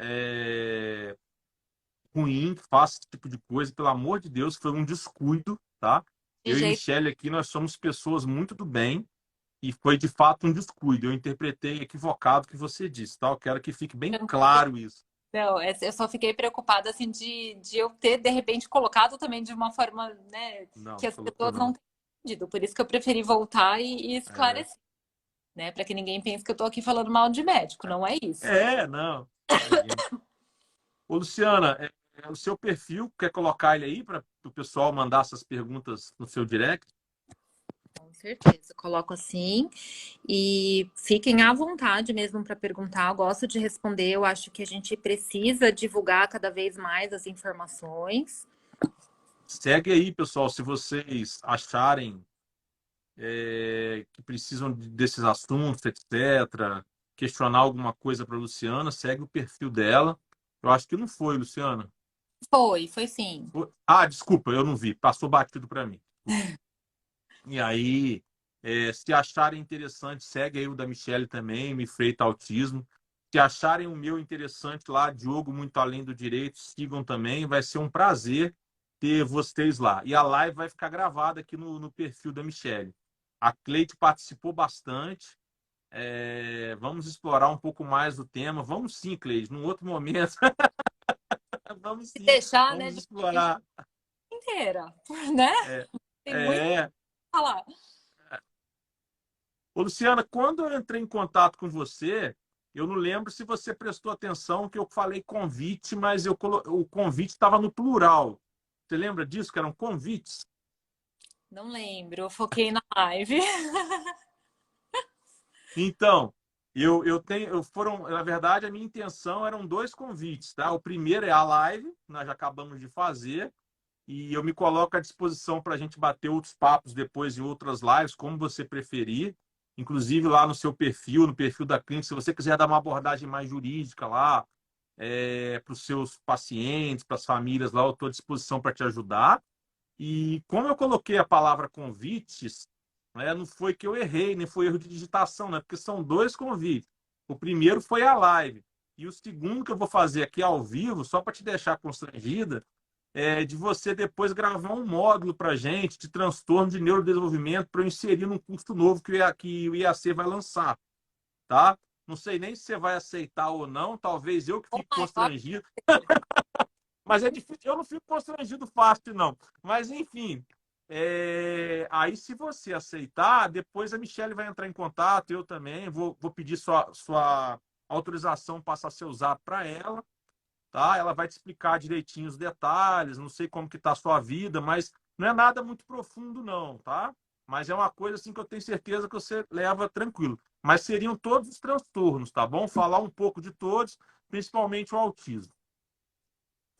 ruim, que faça esse tipo de coisa. Pelo amor de Deus, foi um descuido, tá? de Eu e jeito Michelle aqui, nós somos pessoas muito do bem e foi de fato um descuido. Eu interpretei equivocado o que você disse, tá? Eu quero que fique bem claro isso. Não, eu só fiquei preocupada assim de eu ter de repente colocado também de uma forma, né, que Não, as colocou pessoas não não. tenham entendido. Por isso que eu preferi voltar e É, esclarecer, né, para que ninguém pense que eu tô aqui falando mal de médico, não é isso. não. Imagina. Ô, Luciana, o seu perfil, quer colocar ele aí para o pessoal mandar essas perguntas no seu direct? Com certeza, coloco assim e fiquem à vontade mesmo para perguntar. Eu gosto de responder. Eu acho que a gente precisa divulgar cada vez mais as informações. Segue aí, pessoal, se vocês acharem que precisam desses assuntos, etc., questionar alguma coisa para a Luciana, segue o perfil dela. Eu acho que não foi, Luciana. Foi sim. Ah, desculpa, eu não vi. Passou batido para mim. E aí, se acharem interessante, segue aí o da Michelle também, Me Freita Autismo. Se acharem o meu interessante lá, Diogo Muito Além do Direito, sigam também. Vai ser um prazer ter vocês lá. E a live vai ficar gravada aqui no perfil da Michelle. A Cleide participou bastante. Vamos explorar um pouco mais do tema. Vamos sim, Cleide, num outro momento. Vamos Se sim, deixar, né, vamos de explorar. inteira, né? É, Tem muito é, pra falar. Ô, Luciana, quando eu entrei em contato com você, eu não lembro se você prestou atenção que eu falei convite, mas o convite estava no plural. Você lembra disso, que eram convites? Não lembro, eu foquei na live. Então, na verdade, a minha intenção eram dois convites, tá? O primeiro é a live, nós já acabamos de fazer, e eu me coloco à disposição para a gente bater outros papos depois em outras lives, como você preferir. Inclusive lá no seu perfil, no perfil da clínica, se você quiser dar uma abordagem mais jurídica lá, para os seus pacientes, para as famílias lá, eu estou à disposição para te ajudar. E como eu coloquei a palavra convites, né, não foi que eu errei, nem foi erro de digitação, né, porque são dois convites. O primeiro foi a live. E o segundo que eu vou fazer aqui ao vivo, só para te deixar constrangida, de você depois gravar um módulo para a gente de transtorno de neurodesenvolvimento para eu inserir num curso novo que o IAC vai lançar, tá? Não sei nem se você vai aceitar ou não, talvez eu que O fique maior constrangido, mas é difícil, eu não fico constrangido fácil, não. Mas, enfim, aí se você aceitar, depois a Michelle vai entrar em contato, eu também, vou pedir sua autorização, passar seu zap para ela, tá? Ela vai te explicar direitinho os detalhes, não sei como que tá a sua vida, mas não é nada muito profundo não, tá? Mas é uma coisa assim que eu tenho certeza que você leva tranquilo. Mas seriam todos os transtornos, tá bom? Falar um pouco de todos, principalmente o autismo.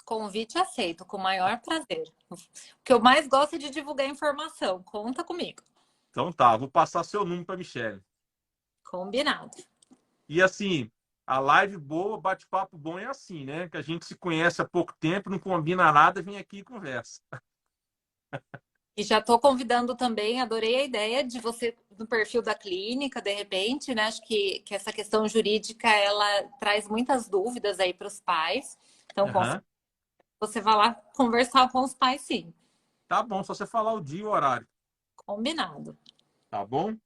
convite aceito, com o maior prazer. O que eu mais gosto é de divulgar informação. Conta comigo. Então tá, vou passar seu número para Michelle. Combinado. E assim, a live boa, bate-papo bom é assim, né? Que a gente se conhece há pouco tempo, não combina nada, vem aqui e conversa. E já estou convidando também, adorei a ideia de você no perfil da clínica, de repente, né? Acho que essa questão jurídica ela traz muitas dúvidas aí para os pais. Então, Uhum. você vai lá conversar com os pais, sim. Tá bom, só você falar o dia e o horário, Combinado. tá bom?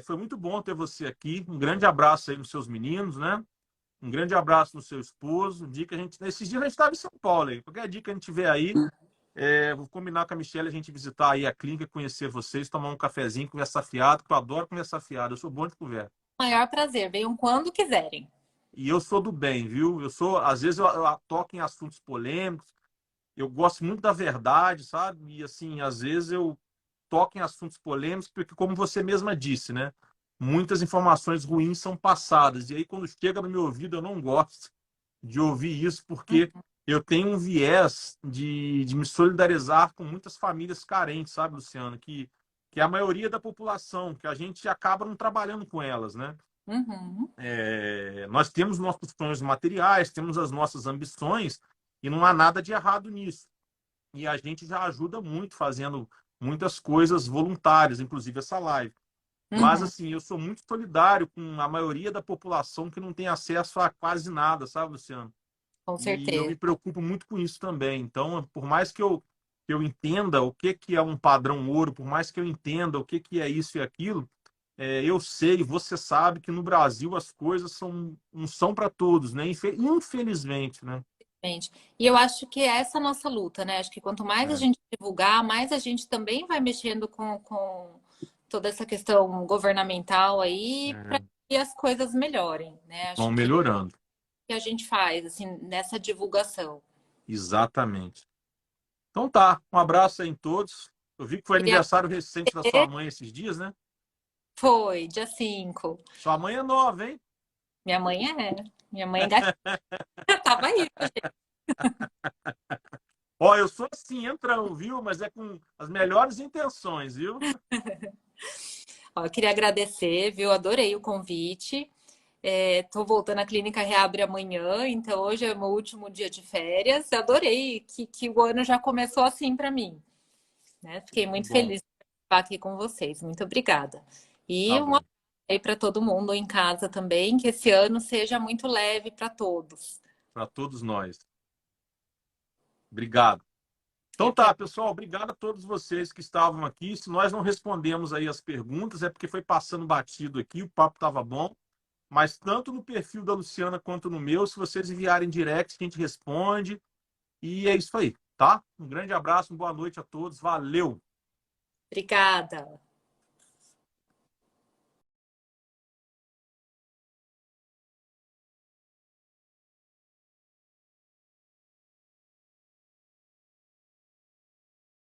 Foi muito bom ter você aqui. Um grande abraço aí nos seus meninos, né? Um grande abraço no seu esposo. Esses dias a gente estava em São Paulo aí. Qualquer dia que a gente tiver aí, vou combinar com a Michelle a gente visitar aí a clínica, conhecer vocês, tomar um cafezinho, conversar fiado, que eu adoro conversar fiado. Eu sou bom de conversa. Maior prazer. Venham quando quiserem. E eu sou do bem, viu? Às vezes eu toco em assuntos polêmicos, eu gosto muito da verdade, sabe? E assim, às vezes eu toco em assuntos polêmicos, porque como você mesma disse, né? Muitas informações ruins são passadas. E aí, quando chega no meu ouvido, eu não gosto de ouvir isso, porque eu tenho um viés de me solidarizar com muitas famílias carentes, sabe, Luciano? Que é a maioria da população, que a gente acaba não trabalhando com elas, né? Uhum, Nós temos nossos sonhos materiais, temos as nossas ambições, e não há nada de errado nisso. E a gente já ajuda muito fazendo muitas coisas voluntárias, inclusive essa live. Mas, uhum, assim, eu sou muito solidário com a maioria da população que não tem acesso a quase nada, sabe, Luciano? com E eu me certeza. preocupo muito com isso também. Então, por mais que eu entenda o que é um padrão ouro, por mais que eu entenda o que é isso e aquilo, eu sei, você sabe que no Brasil as coisas não são para todos, né? Infelizmente, né? Gente. E eu acho que é essa a nossa luta, né? Acho que quanto mais a É, gente divulgar, mais a gente também vai mexendo com toda essa questão governamental aí para é, que as coisas melhorem, né? vão Acho melhorando. que a gente faz, assim, nessa divulgação. Exatamente. Então tá, um abraço aí em todos. Eu vi que foi Queria aniversário recente da sua agradecer. mãe esses dias, né? Foi, dia 5. Sua mãe é nova, hein? Minha mãe é. Minha mãe gatinha tava aí, gente. Ó, eu sou assim, entrão, viu? Mas é com as melhores intenções, viu? Ó, eu queria agradecer, viu? Adorei o convite. Tô voltando, a clínica reabre amanhã, então hoje é o meu último dia de férias. Adorei que o ano já começou assim para mim, né? Fiquei Que muito bom. feliz de estar aqui com vocês. Muito obrigada. Tá E um bom. abraço aí para todo mundo em casa também, que esse ano seja muito leve para todos. Para todos nós. Obrigado. Então Eu que tá, pessoal, obrigado a todos vocês que estavam aqui. Se nós não respondemos aí as perguntas, é porque foi passando batido aqui, o papo estava bom. Mas tanto no perfil da Luciana quanto no meu, se vocês enviarem direct, a gente responde. E é isso aí, tá? Um grande abraço, uma boa noite a todos. Valeu! obrigada.